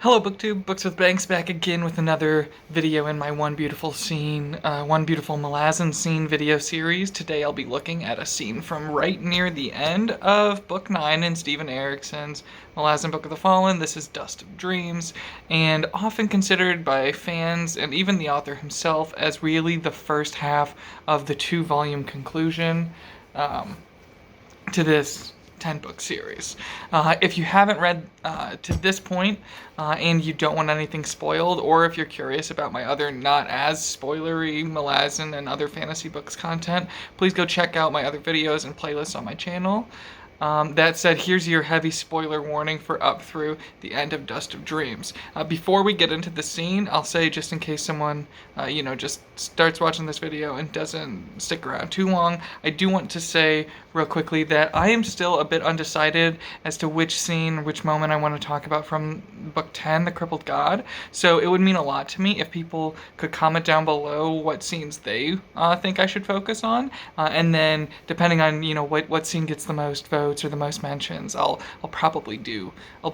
Hello BookTube, Books with Banks back again with another video in my One Beautiful Malazan Scene video series. Today I'll be looking at a scene from right near the end of Book 9 in Steven Erikson's Malazan Book of the Fallen. This is Dust of Dreams, and often considered by fans and even the author himself as really the first half of the 2-volume conclusion to this 10-book series. If you haven't read to this point and you don't want anything spoiled, or if you're curious about my other not as spoilery Malazan and other fantasy books content, please go check out my other videos and playlists on my channel. That said, here's your heavy spoiler warning for up through the end of Dust of Dreams. Before we get into the scene, I'll say, just in case someone, just starts watching this video and doesn't stick around too long, I do want to say real quickly that I am still a bit undecided as to which scene, which moment I want to talk about from Book 10, The Crippled God. So it would mean a lot to me if people could comment down below what scenes they think I should focus on, and then depending on what scene gets the most votes or the most mentions, I'll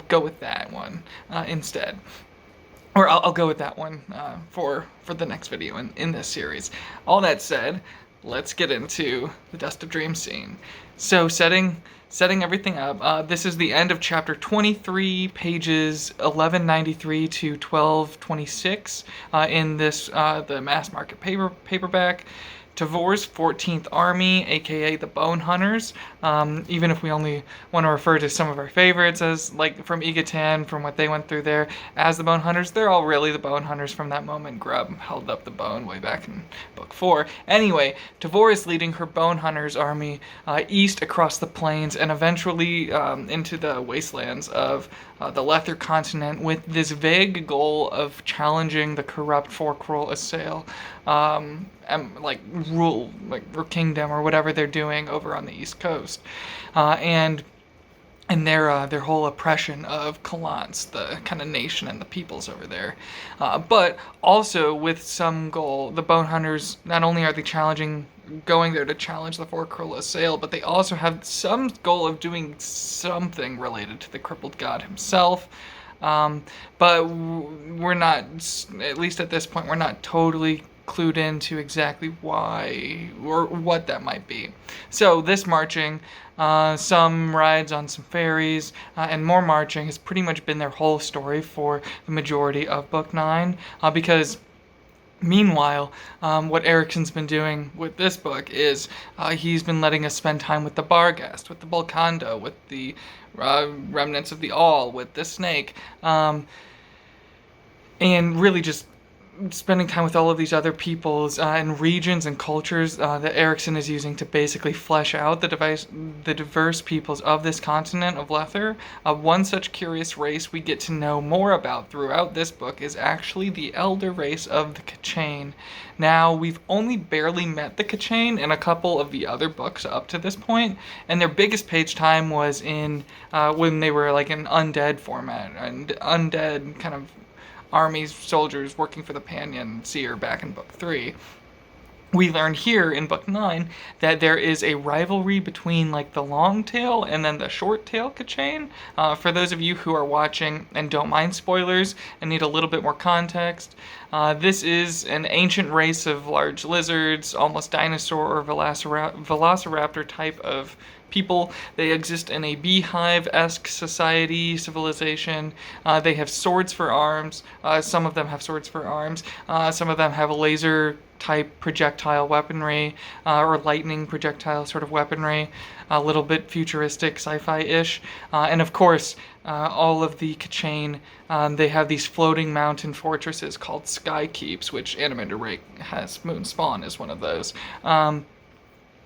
go with that one instead. Or I'll go with that one for the next video in this series. All that said, let's get into the Dust of Dreams scene. So setting everything up, this is the end of chapter 23, pages 1193 to 1226 in this the mass market paperback. Tavor's 14th Army, aka the Bone Hunters, even if we only want to refer to some of our favorites as, like, from Egatan, from what they went through there, as the Bone Hunters, they're all really the Bone Hunters from that moment Grubb held up the bone way back in Book 4. Anyway, Tavor is leading her Bone Hunters army east across the plains and eventually into the wastelands of the Lether continent with this vague goal of challenging the corrupt Corporal assail, rule, or kingdom, or whatever they're doing over on the East Coast, and their whole oppression of Kalance, the kind of nation and the peoples over there. But also with some goal, the Bone Hunters, not only are they going there to challenge the Corporal assail, but they also have some goal of doing something related to the Crippled God himself. But we're not, at least at this point, we're not totally clued into exactly why or what that might be. So this marching, some rides on some ferries, and more marching has pretty much been their whole story for the majority of Book 9, because meanwhile, what Erikson's been doing with this book is he's been letting us spend time with the Barghast, with the Bolkando, with the remnants of the All, with the Snake, and really just spending time with all of these other peoples and regions and cultures that Erikson is using to basically flesh out the diverse peoples of this continent of Lether. One such curious race we get to know more about throughout this book is actually the elder race of the Kachane. Now, we've only barely met the Kachane in a couple of the other books up to this point, and their biggest page time was in when they were like in undead format, and undead kind of armies, soldiers working for the Panyan Seer back in Book 3. We learn here in Book 9 that there is a rivalry between, like, the long tail and then the short tail Kachane. For those of you who are watching and don't mind spoilers and need a little bit more context, this is an ancient race of large lizards, almost dinosaur or velociraptor type of people. They exist in a beehive-esque society, civilization. They have swords for arms. Some of them have swords for arms. Some of them have a laser-type projectile weaponry, or lightning projectile sort of weaponry. A little bit futuristic, sci-fi-ish. And of course, all of the Kachane, they have these floating mountain fortresses called Sky Keeps, which Animator Ray has. Moonspawn is one of those.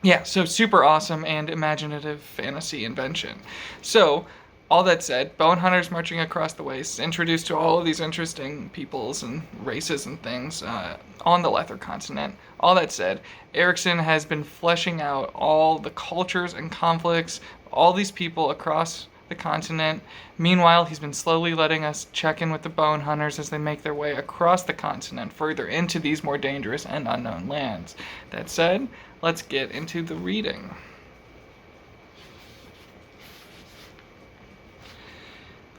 Yeah, so super awesome and imaginative fantasy invention. So, all that said, Bone Hunters marching across the wastes, introduced to all of these interesting peoples and races and things on the Lether continent. All that said, Erikson has been fleshing out all the cultures and conflicts, all these people across the continent. Meanwhile, he's been slowly letting us check in with the Bone Hunters as they make their way across the continent, further into these more dangerous and unknown lands. That said, let's get into the reading.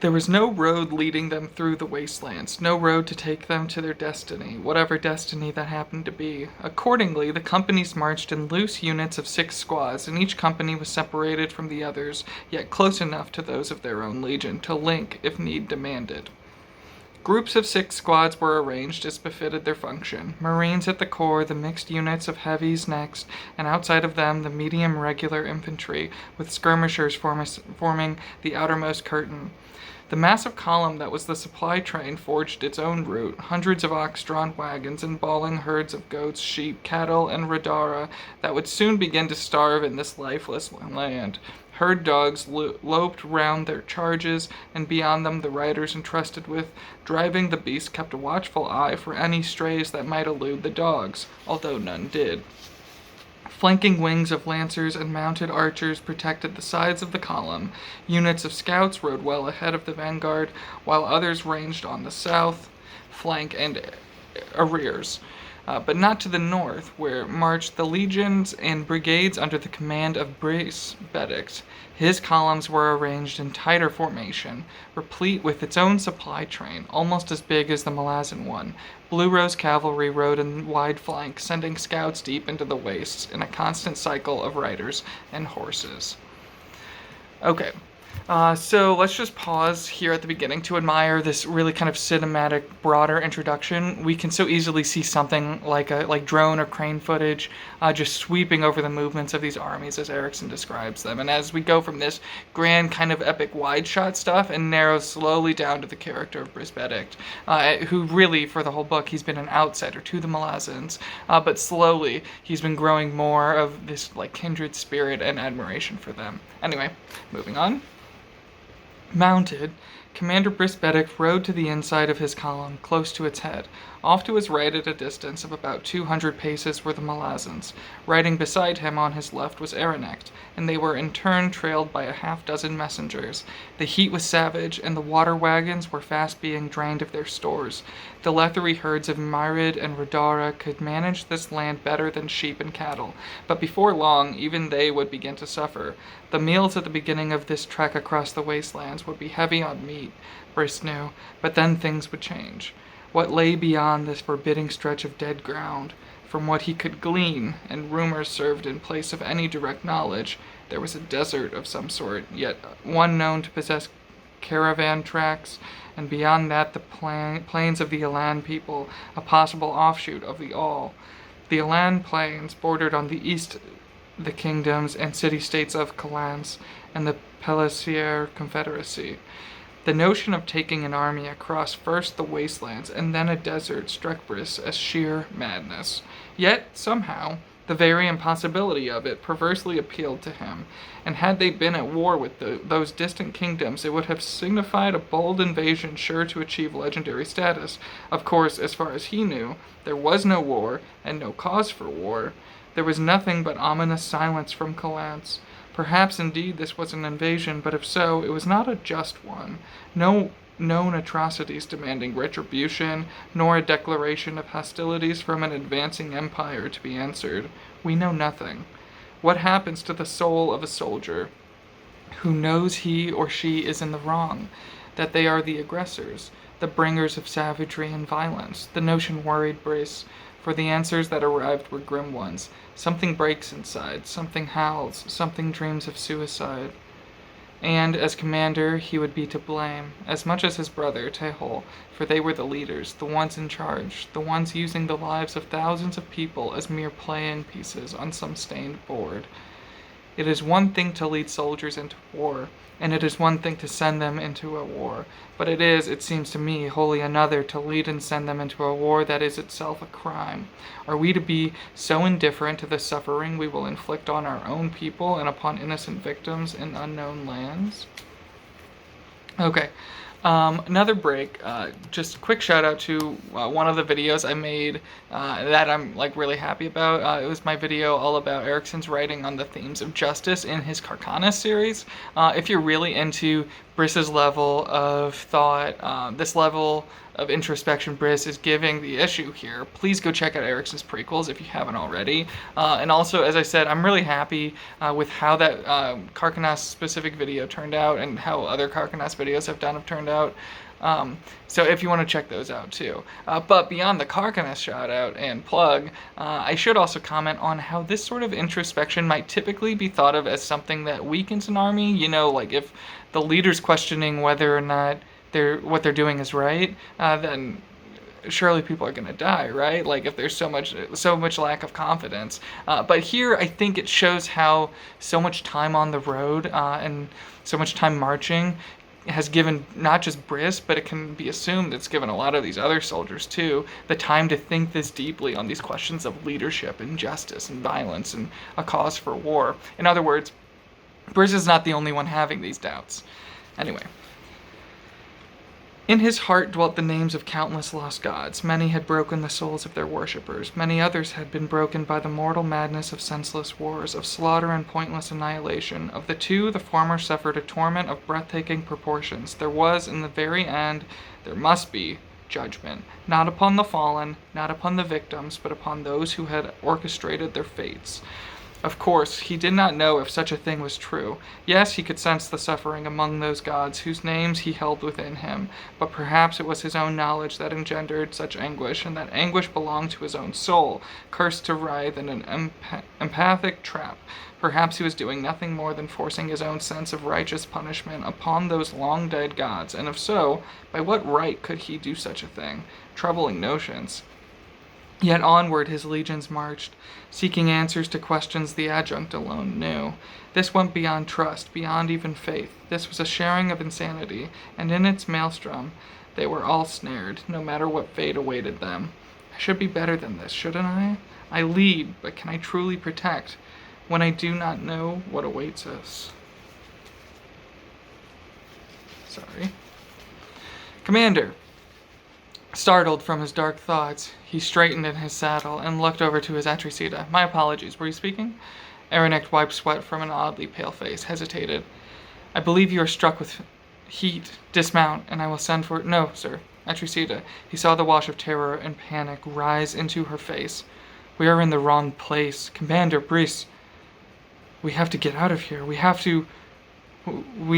There was no road leading them through the wastelands, no road to take them to their destiny, whatever destiny that happened to be. Accordingly, the companies marched in loose units of 6 squads, and each company was separated from the others, yet close enough to those of their own legion to link if need demanded. Groups of 6 squads were arranged as befitted their function. Marines at the core, the mixed units of heavies next, and outside of them the medium regular infantry, with skirmishers forming the outermost curtain. The massive column that was the supply train forged its own route, hundreds of ox-drawn wagons and bawling herds of goats, sheep, cattle, and radara that would soon begin to starve in this lifeless land. Herd dogs loped round their charges, and beyond them the riders entrusted with driving the beast kept a watchful eye for any strays that might elude the dogs, although none did. Flanking wings of lancers and mounted archers protected the sides of the column. Units of scouts rode well ahead of the vanguard, while others ranged on the south flank and arrears. But not to the north, where marched the legions and brigades under the command of Benedict. His columns were arranged in tighter formation, replete with its own supply train, almost as big as the Malazan one. Blue Rose cavalry rode in wide flank, sending scouts deep into the wastes in a constant cycle of riders and horses. Okay. So let's just pause here at the beginning to admire this really kind of cinematic, broader introduction. We can so easily see something like drone or crane footage just sweeping over the movements of these armies as Erikson describes them. And as we go from this grand kind of epic wide shot stuff and narrow slowly down to the character of Benedict, who really for the whole book he's been an outsider to the Malazans, but slowly he's been growing more of this like kindred spirit and admiration for them. Anyway, moving on. Mounted, Commander Benedict rode to the inside of his column, close to its head. Off to his right at a distance of about 200 paces were the Malazans. Riding beside him on his left was Erinecht, and they were in turn trailed by a half-dozen messengers. The heat was savage, and the water wagons were fast being drained of their stores. The leathery herds of Myrid and Radara could manage this land better than sheep and cattle, but before long even they would begin to suffer. The meals at the beginning of this trek across the wastelands would be heavy on meat, Briss knew, but then things would change. What lay beyond this forbidding stretch of dead ground? From what he could glean, and rumors served in place of any direct knowledge, there was a desert of some sort, yet one known to possess caravan tracks, and beyond that the plains of the Elan people, a possible offshoot of the All. The Elan plains bordered on the east the kingdoms and city-states of Calans and the Pellissier Confederacy. The notion of taking an army across first the wastelands and then a desert struck Briss as sheer madness. Yet, somehow, the very impossibility of it perversely appealed to him, and had they been at war with those distant kingdoms, it would have signified a bold invasion sure to achieve legendary status. Of course, as far as he knew, there was no war, and no cause for war. There was nothing but ominous silence from Calance. Perhaps indeed this was an invasion, but if so, it was not a just one. No known atrocities demanding retribution, nor a declaration of hostilities from an advancing empire to be answered. We know nothing. What happens to the soul of a soldier who knows he or she is in the wrong, that they are the aggressors, the bringers of savagery and violence? The notion worried Briss, for the answers that arrived were grim ones. Something breaks inside, something howls, something dreams of suicide. And, as commander, he would be to blame, as much as his brother, Tehol, for they were the leaders, the ones in charge, the ones using the lives of thousands of people as mere playing pieces on some stained board. It is one thing to lead soldiers into war, and it is one thing to send them into a war, but it is, it seems to me, wholly another to lead and send them into a war that is itself a crime. Are we to be so indifferent to the suffering we will inflict on our own people and upon innocent victims in unknown lands? Okay. Another break, just quick shout out to one of the videos I made that I'm really happy about. It was my video all about Erikson's writing on the themes of justice in his Carcana series. If you're really into Briss's level of thought, this level of introspection Briss is giving the issue here. Please go check out Erikson's prequels if you haven't already. And also, as I said, I'm really happy with how that Karkanos specific video turned out and how other Karkanos videos have turned out. So if you want to check those out too. But beyond the Karkanos shout out and plug, I should also comment on how this sort of introspection might typically be thought of as something that weakens an army. You know, like if the leader's questioning whether or not what they're doing is right, then surely people are going to die, right? Like if there's so much lack of confidence. But here I think it shows how so much time on the road and so much time marching has given not just Briss, but it can be assumed it's given a lot of these other soldiers too, the time to think this deeply on these questions of leadership and justice and violence and a cause for war. In other words, Briss is not the only one having these doubts. Anyway. In his heart dwelt the names of countless lost gods. Many had broken the souls of their worshippers. Many others had been broken by the mortal madness of senseless wars, of slaughter and pointless annihilation. Of the two, the former suffered a torment of breathtaking proportions. There was, in the very end, there must be, judgment. Not upon the fallen, not upon the victims, but upon those who had orchestrated their fates. Of course, he did not know if such a thing was true. Yes, he could sense the suffering among those gods whose names he held within him, but perhaps it was his own knowledge that engendered such anguish, and that anguish belonged to his own soul, cursed to writhe in an empathic trap. Perhaps he was doing nothing more than forcing his own sense of righteous punishment upon those long-dead gods, and if so, by what right could he do such a thing? Troubling notions. Yet onward his legions marched, seeking answers to questions the adjunct alone knew. This went beyond trust, beyond even faith. This was a sharing of insanity, and in its maelstrom they were all snared, no matter what fate awaited them. I should be better than this, shouldn't I? I lead, but can I truly protect, when I do not know what awaits us? Sorry. Commander! Startled from his dark thoughts, he straightened in his saddle and looked over to his Atrisita. My apologies, were you speaking? Aranek wiped sweat from an oddly pale face, hesitated. I believe you are struck with heat. Dismount, and I will send for... No, sir. Atrisita. He saw the wash of terror and panic rise into her face. We are in the wrong place. Commander, Briss. We have to get out of here. We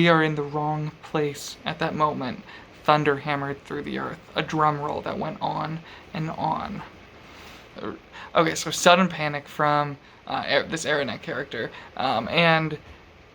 are in the wrong place at that moment. Thunder hammered through the earth, a drum roll that went on and on. Okay, so sudden panic from this Aranek character, and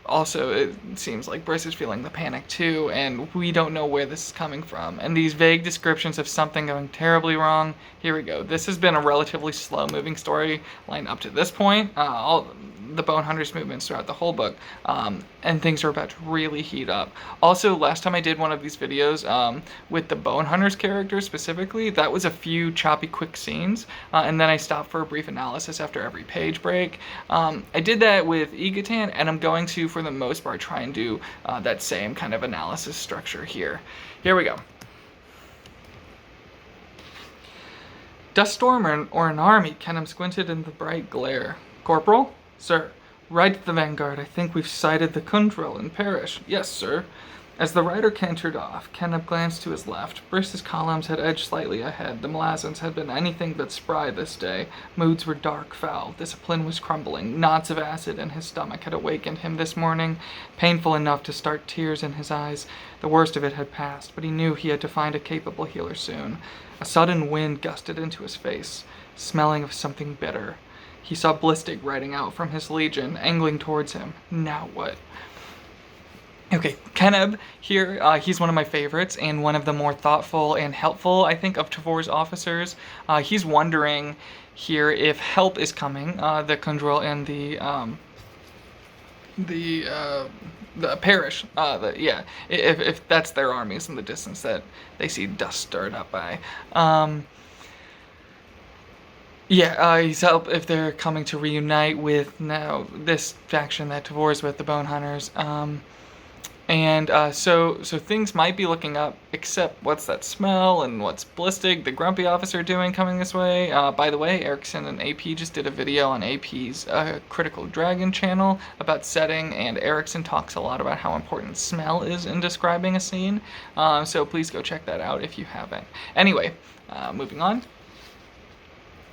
also it seems like Briss is feeling the panic too, and we don't know where this is coming from. And these vague descriptions of something going terribly wrong. Here we go. This has been a relatively slow-moving storyline up to this point. All the Bone Hunters movements throughout the whole book, and things are about to really heat up. Also, last time I did one of these videos with the Bone Hunters characters specifically, that was a few choppy, quick scenes, and then I stopped for a brief analysis after every page break. I did that with Egatan, and I'm going to, for the most part, try and do that same kind of analysis structure here. Here we go. Dust storm or an army? Kenham squinted in the bright glare. Corporal? Sir. Ride to the vanguard. I think we've sighted the Kundrel in Parish. Yes, sir. As the rider cantered off, Kenham glanced to his left. Briss's columns had edged slightly ahead. The Malazans had been anything but spry this day. Moods were dark, foul. Discipline was crumbling. Knots of acid in his stomach had awakened him this morning, painful enough to start tears in his eyes. The worst of it had passed, but he knew he had to find a capable healer soon. A sudden wind gusted into his face, smelling of something bitter. He saw Blistig riding out from his legion, angling towards him. Now what? Okay, Kenham here, he's one of my favorites and one of the more thoughtful and helpful, I think, of Tavor's officers. He's wondering here if help is coming, the Kundrel and the parish, if that's their armies in the distance that they see dust stirred up by. He's help if they're coming to reunite with now this faction that Tavor's with, the Bone Hunters. And so things might be looking up, except what's that smell and what's Ballistic, the grumpy officer, doing coming this way? By the way, Erikson and AP just did a video on AP's Critical Dragon channel about setting, and Erikson talks a lot about how important smell is in describing a scene. So please go check that out if you haven't. Anyway, moving on.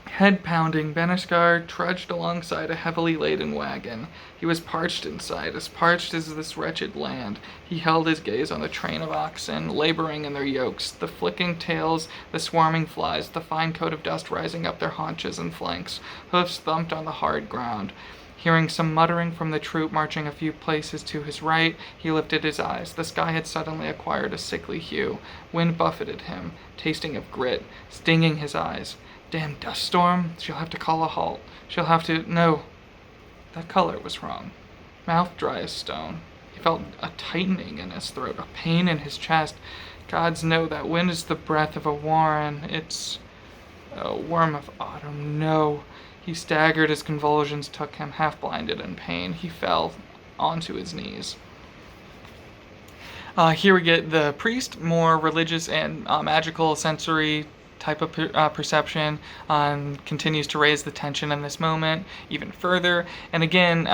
Head pounding, Beneskar trudged alongside a heavily laden wagon. He was parched inside, as parched as this wretched land. He held his gaze on the train of oxen, laboring in their yokes, the flicking tails, the swarming flies, the fine coat of dust rising up their haunches and flanks. Hoofs thumped on the hard ground. Hearing some muttering from the troop marching a few places to his right, he lifted his eyes. The sky had suddenly acquired a sickly hue. Wind buffeted him, tasting of grit, stinging his eyes. Damn dust storm. She'll have to call a halt. She'll have to... No. That color was wrong. Mouth dry as stone. He felt a tightening in his throat, a pain in his chest. Gods know that wind is the breath of a warren. It's a worm of autumn. No. He staggered as convulsions took him, half blinded in pain. He fell onto his knees. Here we get the priest, more religious and magical sensory type of perception, continues to raise the tension in this moment even further. And again,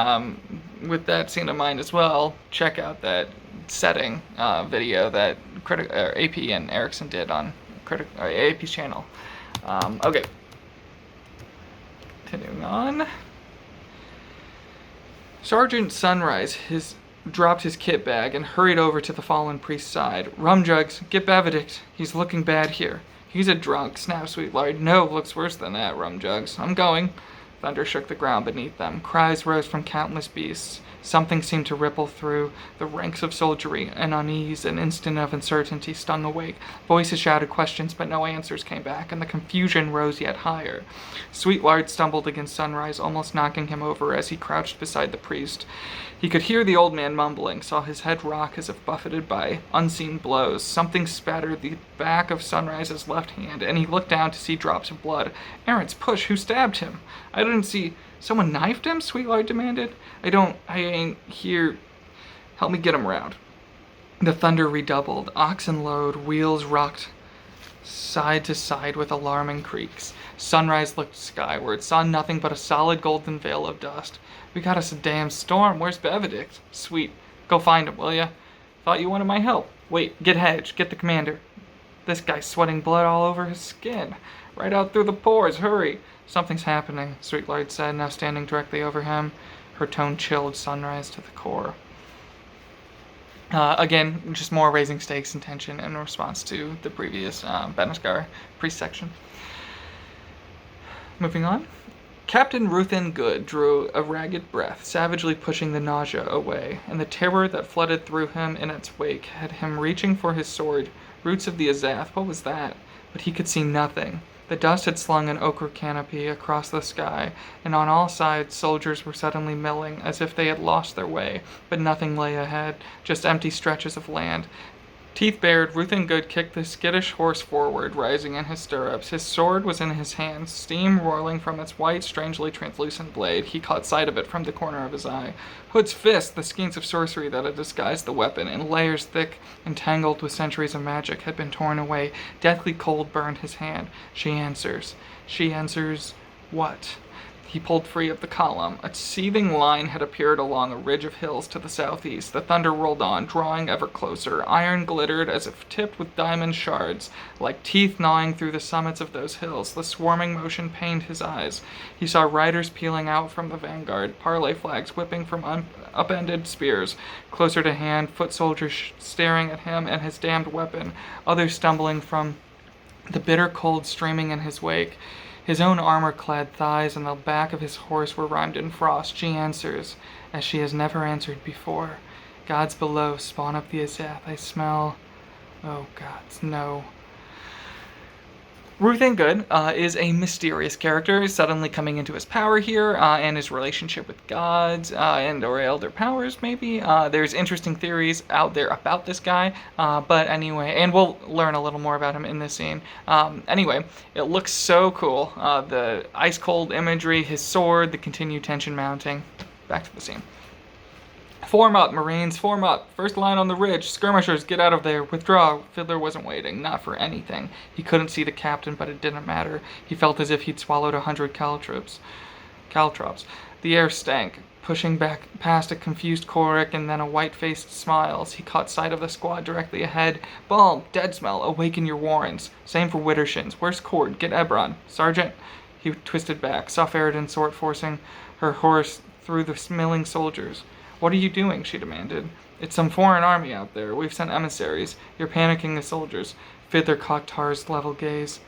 with that scene in mind as well, check out that setting video that AP and Erikson did on AP's channel. Okay, continuing on. Sergeant Sunrise dropped his kit bag and hurried over to the fallen priest's side. Rumjugs, get Benedict. He's looking bad here. He's a drunk, snapped Sweetlard. No, looks worse than that, Rumjugs. I'm going. Thunder shook the ground beneath them. Cries rose from countless beasts. Something seemed to ripple through the ranks of soldiery. An unease, an instant of uncertainty stung awake. Voices shouted questions, but no answers came back, and the confusion rose yet higher. Sweetlard stumbled against Sunrise, almost knocking him over as he crouched beside the priest. He could hear the old man mumbling, saw his head rock as if buffeted by unseen blows. Something spattered the back of Sunrise's left hand, and he looked down to see drops of blood. Aaron's push, who stabbed him? I didn't see... Someone knifed him? Sweetlard demanded. I ain't here. Help me get him around. The thunder redoubled. Oxen load, wheels rocked side to side with alarming creaks. Sunrise looked skyward, saw nothing but a solid golden veil of dust. We got us a damn storm. Where's Benedict? Sweet. Go find him, will ya? Thought you wanted my help. Wait, get Hedge. Get the commander. This guy's sweating blood all over his skin. Right out through the pores. Hurry. Something's happening, Sweetlard said, now standing directly over him. Her tone chilled Sunrise to the core. Again, just more raising stakes and tension in response to the previous Beneskar priest section. Moving on. Captain Ruthin Good drew a ragged breath, savagely pushing the nausea away, and the terror that flooded through him in its wake had him reaching for his sword. Roots of the Azath, what was that? But he could see nothing. The dust had slung an ochre canopy across the sky, and on all sides soldiers were suddenly milling, as if they had lost their way, but nothing lay ahead, just empty stretches of land. Teeth bared, Ruthin Good kicked the skittish horse forward, rising in his stirrups. His sword was in his hands, steam roiling from its white, strangely translucent blade. He caught sight of it from the corner of his eye. Hood's fist, the skeins of sorcery that had disguised the weapon, in layers thick and tangled with centuries of magic, had been torn away. Deathly cold burned his hand. She answers. She answers what? He pulled free of the column. A seething line had appeared along a ridge of hills to the southeast. The thunder rolled on, drawing ever closer. Iron glittered as if tipped with diamond shards, like teeth gnawing through the summits of those hills. The swarming motion pained his eyes. He saw riders peeling out from the vanguard, parley flags whipping from upended spears. Closer to hand, foot soldiers staring at him and his damned weapon, others stumbling from the bitter cold streaming in his wake. His own armor-clad thighs and the back of his horse were rimed in frost. She answers, as she has never answered before. Gods below, spawn up the Azath. I smell... Oh, gods, no. Ruthin Good is a mysterious character, suddenly coming into his power here, and his relationship with gods, and or elder powers, maybe. There's interesting theories out there about this guy, but anyway, and we'll learn a little more about him in this scene. Anyway, it looks so cool. The ice-cold imagery, his sword, the continued tension mounting. Back to the scene. Form up, Marines, form up. First line on the ridge. Skirmishers, get out of there. Withdraw. Fiddler wasn't waiting, not for anything. He couldn't see the captain, but it didn't matter. He felt as if he'd swallowed 100 caltrops. The air stank. Pushing back past a confused Korik and then a white-faced Smiles, he caught sight of the squad directly ahead. Balm, dead smell, awaken your Warrens. Same for Widdershins. Where's Cord? Get Ebron. Sergeant. He twisted back, saw Ferritin Sword forcing her horse through the milling soldiers. What are you doing? She demanded. It's some foreign army out there. We've sent emissaries. You're panicking the soldiers. Fiddler caught Tar's level gaze.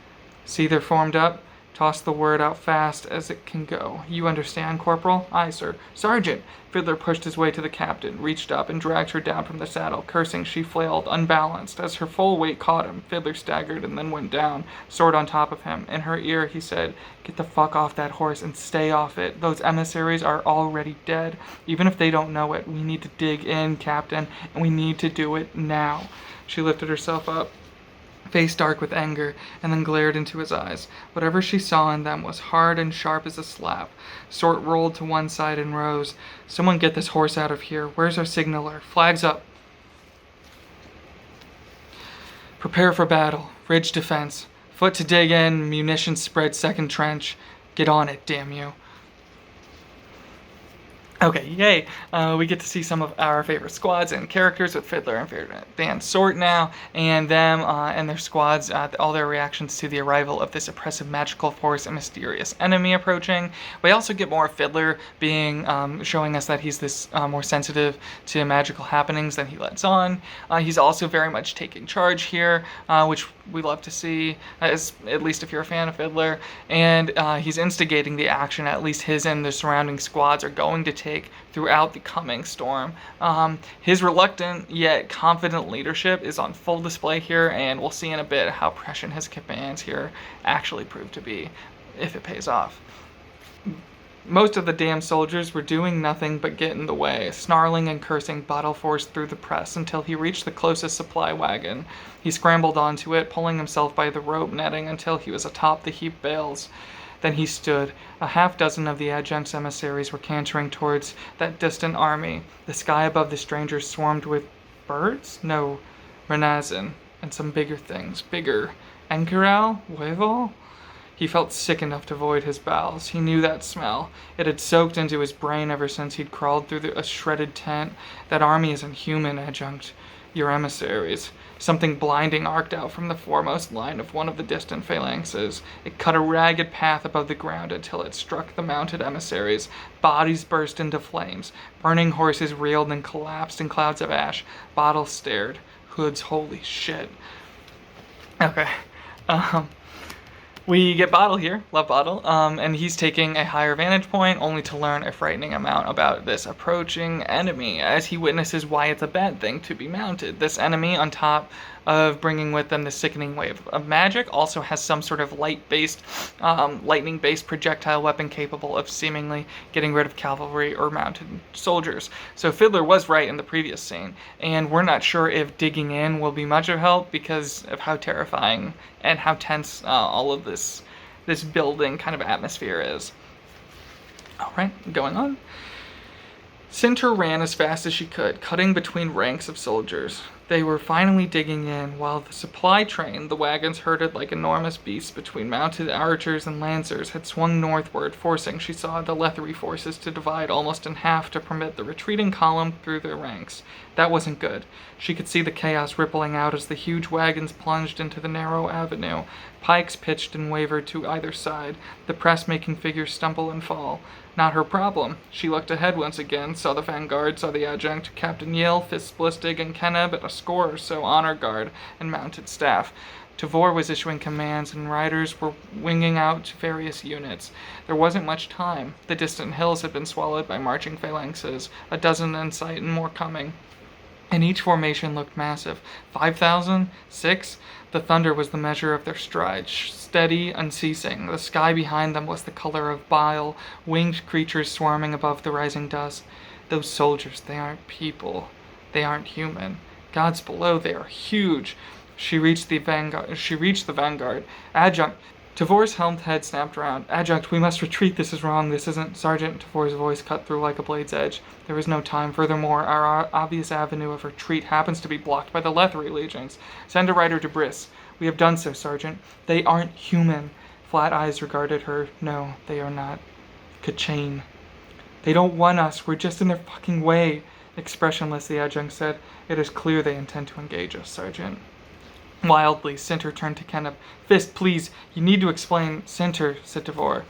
See they're formed up? Toss the word out fast as it can go. You understand, Corporal? Aye, sir. Sergeant! Fiddler pushed his way to the captain, reached up, and dragged her down from the saddle. Cursing, she flailed, unbalanced. As her full weight caught him, Fiddler staggered and then went down, sword on top of him. In her ear, he said, Get the fuck off that horse and stay off it. Those emissaries are already dead. Even if they don't know it, we need to dig in, Captain, and we need to do it now. She lifted herself up, face dark with anger, and then glared into his eyes. Whatever she saw in them was hard and sharp as a slap. Sword rolled to one side and rose. Someone get this horse out of here. Where's our signaler? Flags up. Prepare for battle. Ridge defense. Foot to dig in, munitions spread second trench. Get on it, damn you. Okay, yay. We get to see some of our favorite squads and characters with Fiddler and Ferritin Sword now, and them and their squads, all their reactions to the arrival of this oppressive magical force and mysterious enemy approaching. We also get more Fiddler being, showing us that he's this more sensitive to magical happenings than he lets on. He's also very much taking charge here, which we love to see, as, at least if you're a fan of Fiddler, and he's instigating the action at least his and the surrounding squads are going to take throughout the coming storm. His reluctant yet confident leadership is on full display here, and we'll see in a bit how prescient his commands here actually prove to be, if it pays off. Most of the damn soldiers were doing nothing but get in the way. Snarling and cursing, Bottle forced through the press until he reached the closest supply wagon. He scrambled onto it, pulling himself by the rope netting until he was atop the heaped bales. Then he stood. A half-dozen of the adjunct's emissaries were cantering towards that distant army. The sky above the strangers swarmed with birds? No, Renazin, and some bigger things. Bigger. Encaral? Huevo? He felt sick enough to void his bowels. He knew that smell. It had soaked into his brain ever since he'd crawled through a shredded tent. That army isn't human, adjunct. Your emissaries. Something blinding arced out from the foremost line of one of the distant phalanxes. It cut a ragged path above the ground until it struck the mounted emissaries. Bodies burst into flames. Burning horses reeled and collapsed in clouds of ash. Bottle stared. Hood's holy shit. Okay. We get Bottle here, love Bottle, and he's taking a higher vantage point only to learn a frightening amount about this approaching enemy as he witnesses why it's a bad thing to be mounted. This enemy, on top of bringing with them the sickening wave of magic, also has some sort of lightning-based projectile weapon capable of seemingly getting rid of cavalry or mounted soldiers. So Fiddler was right in the previous scene, and we're not sure if digging in will be much of help because of how terrifying and how tense all of this building kind of atmosphere is. Alright, going on. Cinter ran as fast as she could, cutting between ranks of soldiers. They were finally digging in, while the supply train, the wagons herded like enormous beasts between mounted archers and lancers, had swung northward, forcing, she saw, the Leathery forces to divide almost in half to permit the retreating column through their ranks. That wasn't good. She could see the chaos rippling out as the huge wagons plunged into the narrow avenue. Pikes pitched and wavered to either side, the press making figures stumble and fall. Not her problem. She looked ahead once again, saw the vanguard, saw the adjunct, Captain Yale, Fitzblistig, and Kenneb, and a score or so honor guard and mounted staff. Tavor was issuing commands, and riders were winging out to various units. There wasn't much time. The distant hills had been swallowed by marching phalanxes, a dozen in sight and more coming. And each formation looked massive. 5,000? 6? The thunder was the measure of their stride, steady, unceasing. The sky behind them was the color of bile, winged creatures swarming above the rising dust. Those soldiers, they aren't people. They aren't human. Gods below, they are huge. She reached the vanguard. Adjunct, Tavor's helmed head snapped around. Adjunct, we must retreat. This is wrong. This isn't. Sergeant, Tavor's voice cut through like a blade's edge. There is no time. Furthermore, our obvious avenue of retreat happens to be blocked by the Lethery legions. Send a rider to Briss. We have done so, Sergeant. They aren't human. Flat eyes regarded her. No, they are not. Ka-chain. They don't want us. We're just in their fucking way. Expressionless, the adjunct said. It is clear they intend to engage us, Sergeant. Wildly, Sinter turned to Kenneth. Fist, please, you need to explain. Sinter, said Tavor.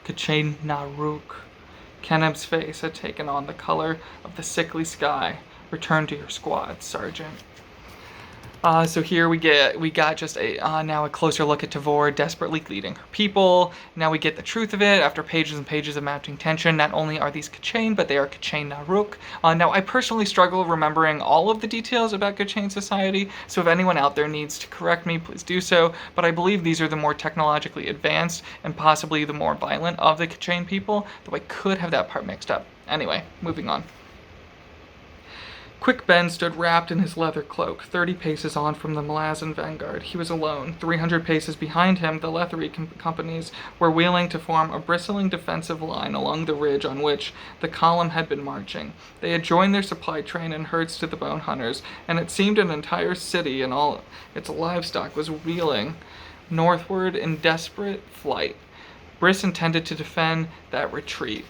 Ka-chain na rook. Kenneth's face had taken on the color of the sickly sky. Return to your squad, Sergeant. So here we got just now a closer look at Tavor desperately leading her people. Now we get the truth of it after pages and pages of mounting tension. Not only are these Ka-chain, but they are Ka-chain Naruk. Now I personally struggle remembering all of the details about Ka-chain society, so if anyone out there needs to correct me, please do so. But I believe these are the more technologically advanced and possibly the more violent of the Ka-chain people, though I could have that part mixed up. Anyway, moving on. Quick Ben stood wrapped in his leather cloak, 30 paces on from the Malazan vanguard. He was alone. 300 paces behind him, the Lethery companies were wheeling to form a bristling defensive line along the ridge on which the column had been marching. They had joined their supply train and herds to the bone hunters, and it seemed an entire city and all its livestock was wheeling northward in desperate flight. Briss intended to defend that retreat.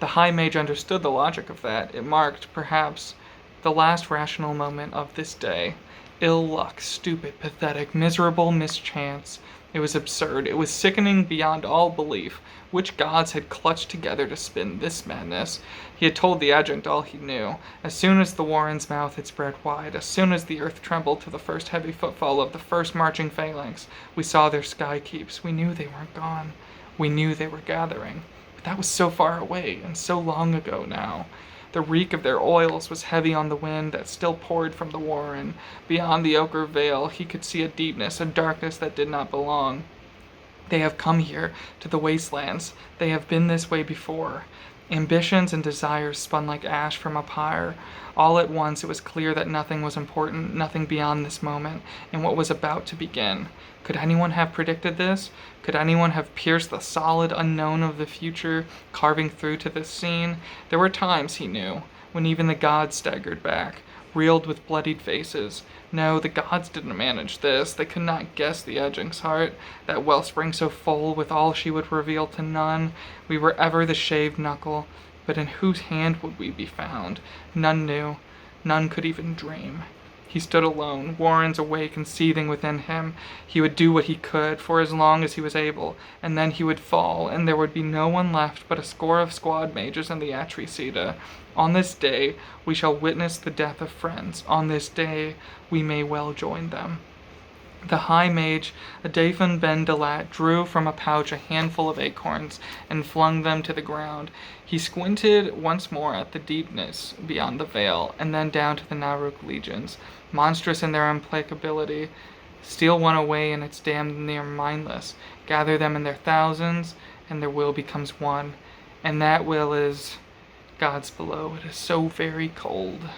The High Mage understood the logic of that. It marked, perhaps, the last rational moment of this day. Ill luck, stupid, pathetic, miserable mischance. It was absurd. It was sickening beyond all belief. Which gods had clutched together to spin this madness? He had told the adjunct all he knew. As soon as the warren's mouth had spread wide, as soon as the earth trembled to the first heavy footfall of the first marching phalanx, we saw their sky keeps. We knew they weren't gone. We knew they were gathering. But that was so far away and so long ago now. The reek of their oils was heavy on the wind that still poured from the warren. Beyond the ochre veil he could see a deepness, a darkness that did not belong. They have come here, to the wastelands. They have been this way before. Ambitions and desires spun like ash from a pyre. All at once it was clear that nothing was important, nothing beyond this moment, and what was about to begin. Could anyone have predicted this? Could anyone have pierced the solid unknown of the future, carving through to this scene? There were times, he knew, when even the gods staggered back, reeled with bloodied faces. No, the gods didn't manage this. They could not guess the adjunct's heart, that wellspring so full with all she would reveal to none. We were ever the shaved knuckle, but in whose hand would we be found? None knew. None could even dream. He stood alone, warrens awake and seething within him. He would do what he could, for as long as he was able, and then he would fall, and there would be no one left but a score of squad mages in the Atrisida. On this day we shall witness the death of friends. On this day we may well join them. The High Mage, Adaphan Ben Delat, drew from a pouch a handful of acorns and flung them to the ground. He squinted once more at the deepness beyond the veil, and then down to the Naruk legions, monstrous in their implacability. Steal one away and it's damned near mindless. Gather them in their thousands, and their will becomes one. And that will is God's below. It is so very cold.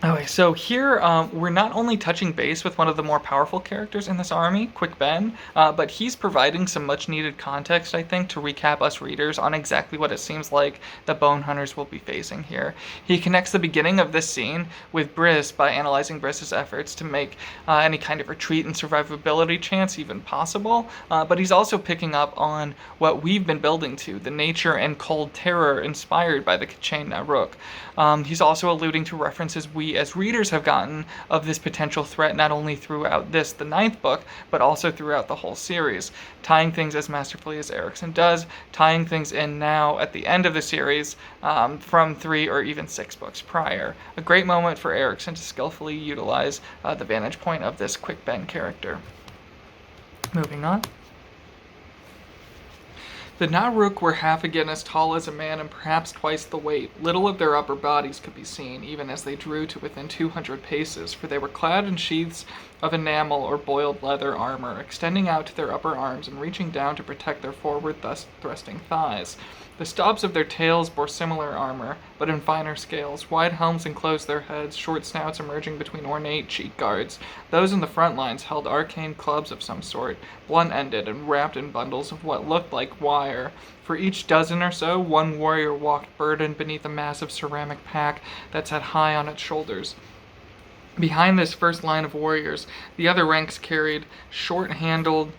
Okay, so here we're not only touching base with one of the more powerful characters in this army, Quick Ben, but he's providing some much needed context, I think, to recap us readers on exactly what it seems like the Bone Hunters will be facing here. He connects the beginning of this scene with Briss by analyzing Briss's efforts to make any kind of retreat and survivability chance even possible, but he's also picking up on what we've been building to, the nature and cold terror inspired by the Ka-chain Naruk. He's also alluding to references we as readers have gotten of this potential threat not only throughout the 9th book, but also throughout the whole series, tying things as masterfully as Erikson does, tying things in now at the end of the series from 3 or even 6 books prior. A great moment for Erikson to skillfully utilize the vantage point of this Quick Ben character. Moving on. The Naruk were half again as tall as a man and perhaps twice the weight. Little of their upper bodies could be seen, even as they drew to within 200 paces, for they were clad in sheaths of enamel or boiled leather armor, extending out to their upper arms and reaching down to protect their forward thrusting thighs. The stobs of their tails bore similar armor, but in finer scales. Wide helms enclosed their heads, short snouts emerging between ornate cheek guards. Those in the front lines held arcane clubs of some sort, blunt-ended and wrapped in bundles of what looked like wire. For each dozen or so, one warrior walked burdened beneath a massive ceramic pack that sat high on its shoulders. Behind this first line of warriors, the other ranks carried short-handled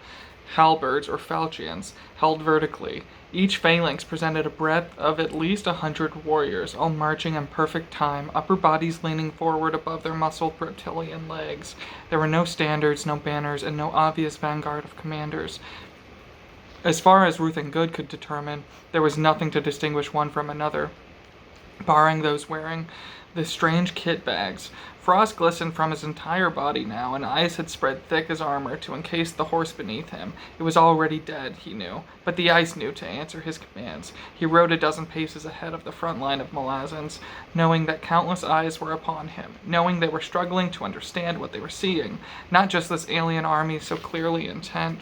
halberds or falchions, held vertically. Each phalanx presented a breadth of at least 100 warriors, all marching in perfect time, upper bodies leaning forward above their muscled reptilian legs. There were no standards, no banners, and no obvious vanguard of commanders. As far as Ruth and Good could determine, there was nothing to distinguish one from another, barring those wearing the strange kit bags. Frost glistened from his entire body now, and ice had spread thick as armor to encase the horse beneath him. It was already dead, he knew, but the ice knew to answer his commands. He rode a dozen paces ahead of the front line of Malazans, knowing that countless eyes were upon him, knowing they were struggling to understand what they were seeing, not just this alien army so clearly intent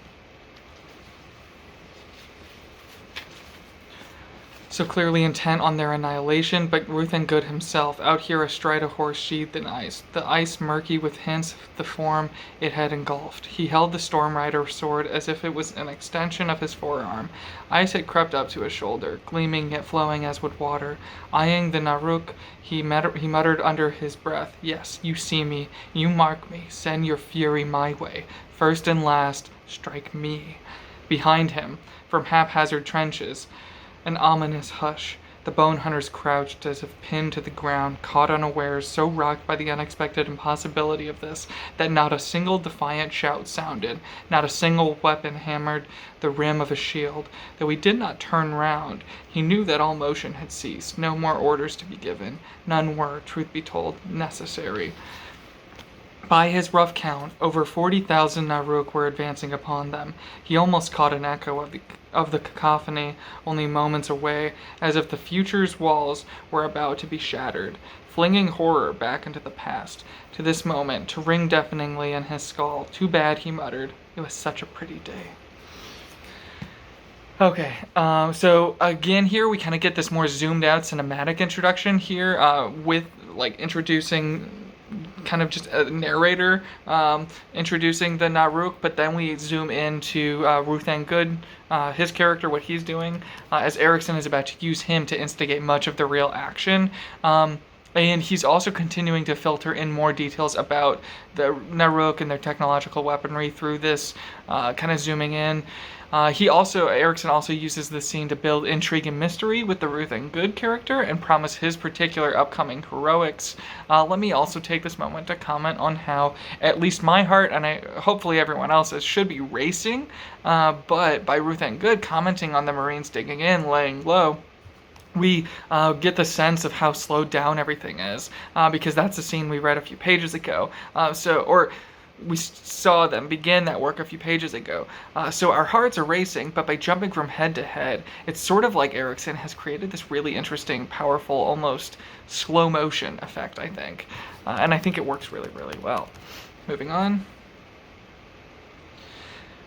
on their annihilation, but Ruth and Good himself, out here astride a horse sheathed in ice, the ice murky with hints of the form it had engulfed. He held the Storm Rider sword as if it was an extension of his forearm. Ice had crept up to his shoulder, gleaming yet flowing as would water. Eyeing the Naruk, he muttered under his breath, "Yes, you see me, you mark me, send your fury my way. First and last, strike me." Behind him, from haphazard trenches, an ominous hush. The bone hunters crouched as if pinned to the ground, caught unawares, so rocked by the unexpected impossibility of this, that not a single defiant shout sounded, not a single weapon hammered the rim of a shield. Though he did not turn round, he knew that all motion had ceased, no more orders to be given. None were, truth be told, necessary. By his rough count, over 40,000 Naruk were advancing upon them. He almost caught an echo of the cacophony, only moments away, as if the future's walls were about to be shattered, flinging horror back into the past. To this moment, to ring deafeningly in his skull. Too bad, he muttered. It was such a pretty day. Okay, so again here we kind of get this more zoomed out cinematic introduction here with like introducing kind of just a narrator introducing the Naruk, but then we zoom into Ruth and Good, his character, what he's doing, as Erikson is about to use him to instigate much of the real action. And he's also continuing to filter in more details about the Naruk and their technological weaponry through this, kind of zooming in. Erikson also uses this scene to build intrigue and mystery with the Ruth and Good character and promise his particular upcoming heroics. Let me also take this moment to comment on how at least my heart, and hopefully everyone else's, should be racing, but by Ruth and Good commenting on the Marines digging in, laying low, we get the sense of how slowed down everything is, because that's a scene we read a few pages ago. We saw them begin that work a few pages ago. So our hearts are racing, but by jumping from head to head, it's sort of like Erikson has created this really interesting, powerful, almost slow motion effect, I think. And I think it works really, really well. Moving on.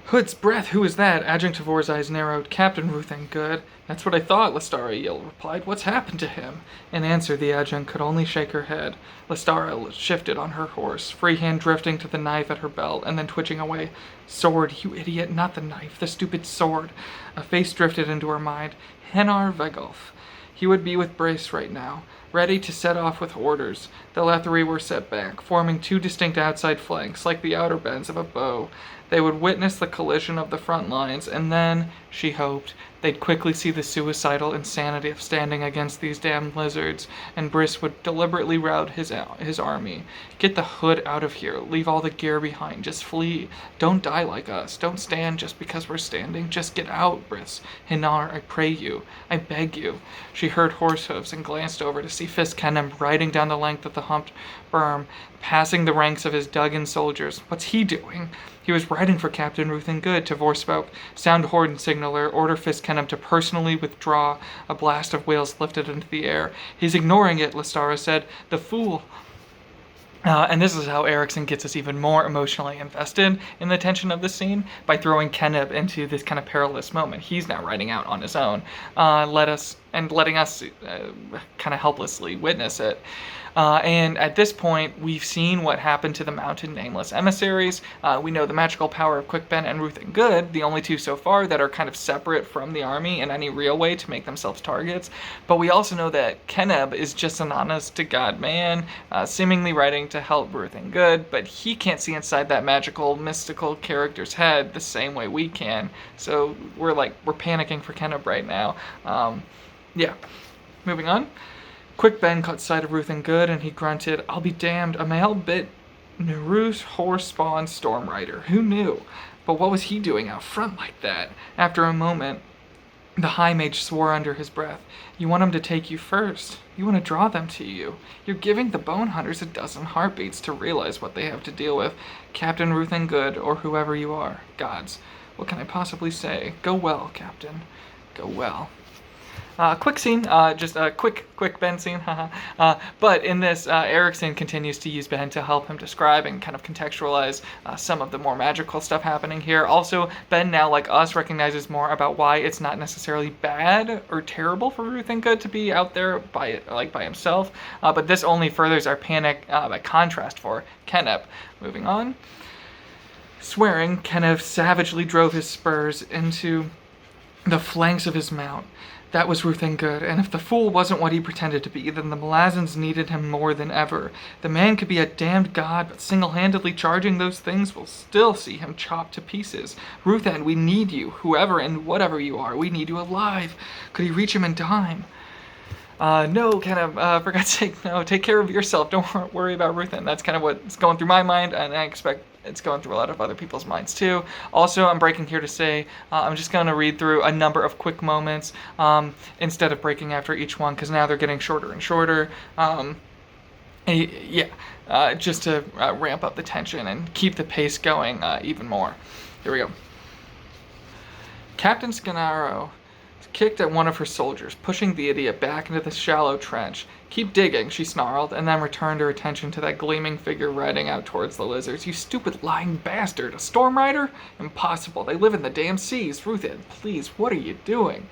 Hood's breath, who is that? Adjunct Tavor's eyes narrowed. Captain Ruth and Good. That's what I thought, Lestara Yield replied. What's happened to him? In answer, the adjunct could only shake her head. Lestara shifted on her horse, free hand drifting to the knife at her belt, and then twitching away. Sword, you idiot, not the knife, the stupid sword. A face drifted into her mind. Henar Vegolf. He would be with Brace right now, ready to set off with orders. The Lethari were set back, forming two distinct outside flanks, like the outer bends of a bow. They would witness the collision of the front lines, and then, she hoped, they'd quickly see the suicidal insanity of standing against these damned lizards, and Briss would deliberately rout his army. Get the Hood out of here. Leave all the gear behind. Just flee. Don't die like us. Don't stand just because we're standing. Just get out, Briss. Hinar, I pray you. I beg you. She heard horse hoofs and glanced over to see Fiskkenham riding down the length of the humped berm, passing the ranks of his Duggan soldiers. What's he doing? He was riding for Captain Ruth and Good, Tavor spoke. Sound horn signaler, order Fiskkenham to personally withdraw. A blast of wheels lifted into the air. He's ignoring it, Lestara said. The fool. And this is how Erikson gets us even more emotionally invested in the tension of the scene by throwing Kenneb into this kind of perilous moment. He's now riding out on his own, letting us kind of helplessly witness it. And at this point, we've seen what happened to the mounted nameless emissaries. We know the magical power of Quickben and Ruth and Good, the only two so far that are kind of separate from the army in any real way to make themselves targets. But we also know that Kenneb is just an honest-to-God man, seemingly writing to help Ruth and Good, but he can't see inside that magical, mystical character's head the same way we can. So we're panicking for Kenneb right now. Yeah. Moving on. Quickben caught sight of Ruth and Good, and he grunted, "I'll be damned, a male bit Nerus horse-spawned storm rider. Who knew? But what was he doing out front like that?" After a moment, the High Mage swore under his breath, "You want him to take you first. You want to draw them to you. You're giving the Bone Hunters a dozen heartbeats to realize what they have to deal with. Captain Ruth and Good, or whoever you are. Gods, what can I possibly say? Go well, Captain. Go well." Quick scene, just a quick Ben scene, but in this, Erikson continues to use Ben to help him describe and kind of contextualize some of the more magical stuff happening here. Also, Ben, now like us, recognizes more about why it's not necessarily bad or terrible for Ruth and Good to be out there by himself, but this only furthers our panic by contrast for Kenneb. Moving on. Swearing, Kenneb savagely drove his spurs into the flanks of his mount. That was Ruth and Good, and if the fool wasn't what he pretended to be, then the Malazans needed him more than ever. The man could be a damned god, but single-handedly charging those things will still see him chopped to pieces. Ruthann, we need you, whoever and whatever you are. We need you alive. Could he reach him in time? No, for God's sake, no. Take care of yourself. Don't worry about Ruthann. That's kind of what's going through my mind, and I expect it's going through a lot of other people's minds too. Also, I'm breaking here to say I'm just going to read through a number of quick moments instead of breaking after each one, because now they're getting shorter and shorter. Just to ramp up the tension and keep the pace going even more. Here we go. Captain Scanaro kicked at one of her soldiers, pushing the idiot back into the shallow trench. "Keep digging," she snarled, and then returned her attention to that gleaming figure riding out towards the lizards. "You stupid lying bastard! A storm rider? Impossible. They live in the damn seas. Ruthann, please, what are you doing?"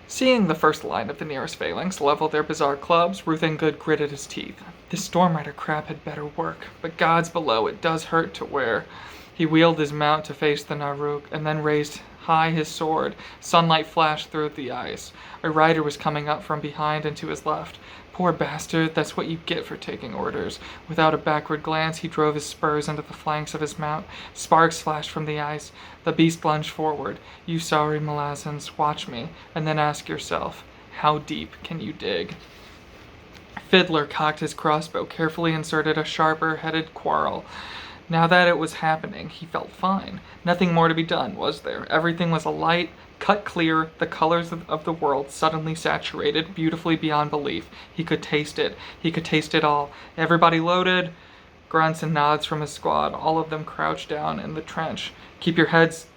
Seeing the first line of the nearest phalanx level their bizarre clubs, Ruth and Good gritted his teeth. This storm rider crap had better work, but gods below, it does hurt to wear. He wheeled his mount to face the Naruk, and then raised high his sword. Sunlight flashed through the ice. A rider was coming up from behind and to his left. Poor bastard, that's what you get for taking orders. Without a backward glance, he drove his spurs into the flanks of his mount. Sparks flashed from the ice. The beast lunged forward. "You sorry Malazans, watch me, and then ask yourself, how deep can you dig?" Fiddler cocked his crossbow, carefully inserted a sharper-headed quarrel. Now that it was happening, he felt fine. Nothing more to be done, was there? Everything was alight, cut clear, the colors of the world suddenly saturated, beautifully beyond belief. He could taste it. He could taste it all. Everybody loaded. Grunts and nods from his squad, all of them crouched down in the trench. Keep your heads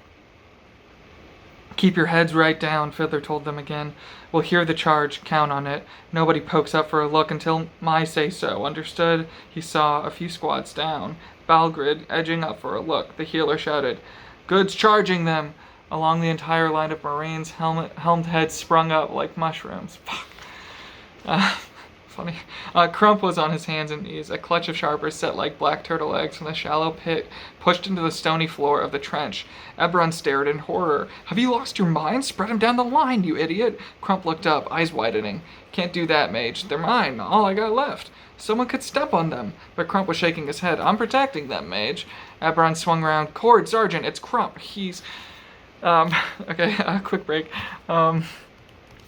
right down, Fiddler told them again. We'll hear the charge, count on it. Nobody pokes up for a look until my say-so, understood? He saw a few squads down. Balgrid edging up for a look. The healer shouted, "Good's charging them!" Along the entire line of Marines, helmed heads sprung up like mushrooms. Fuck. Funny. Crump was on his hands and knees, a clutch of sharpers set like black turtle eggs from the shallow pit, pushed into the stony floor of the trench. Eberron stared in horror. "Have you lost your mind? Spread them down the line, you idiot!" Crump looked up, eyes widening. "Can't do that, Mage. They're mine. All I got left. Someone could step on them." But Crump was shaking his head. "I'm protecting them, Mage." Eberron swung around. "Cord, Sergeant, it's Crump. He's..." Okay, quick break.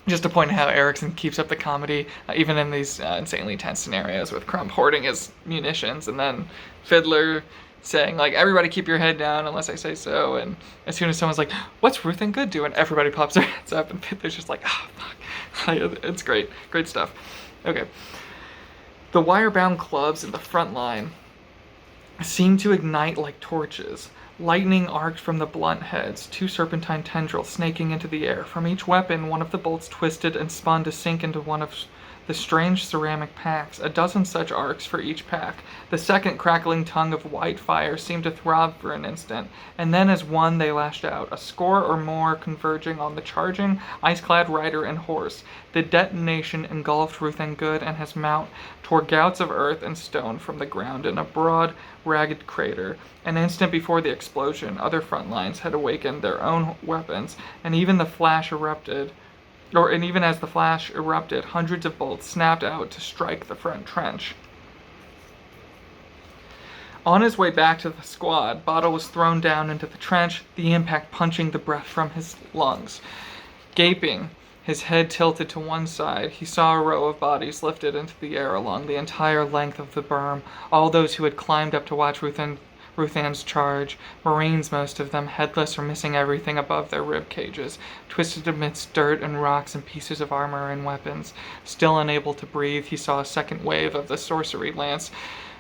Just to point out how Erikson keeps up the comedy, even in these insanely tense scenarios, with Crump hoarding his munitions, and then Fiddler saying, like, "Everybody keep your head down unless I say so," and as soon as someone's like, "What's Ruth and Good doing?" everybody pops their heads up, and Fiddler's just like, "Oh, fuck." It's great. Great stuff. Okay. The wire-bound clubs in the front line seemed to ignite like torches. Lightning arced from the blunt heads, two serpentine tendrils snaking into the air. From each weapon, one of the bolts twisted and spun to sink into one of the strange ceramic packs, a dozen such arcs for each pack. The second crackling tongue of white fire seemed to throb for an instant, and then as one they lashed out, a score or more converging on the charging, ice-clad rider and horse. The detonation engulfed Ruthangood and his mount, tore gouts of earth and stone from the ground in a broad, ragged crater. An instant before the explosion, other front lines had awakened their own weapons, and even as the flash erupted, hundreds of bolts snapped out to strike the front trench. On his way back to the squad, Bottle was thrown down into the trench, the impact punching the breath from his lungs. Gaping, his head tilted to one side, he saw a row of bodies lifted into the air along the entire length of the berm, all those who had climbed up to watch Ruthan's charge, Marines most of them, headless or missing everything above their rib cages, twisted amidst dirt and rocks and pieces of armor and weapons. Still unable to breathe, he saw a second wave of the sorcery lance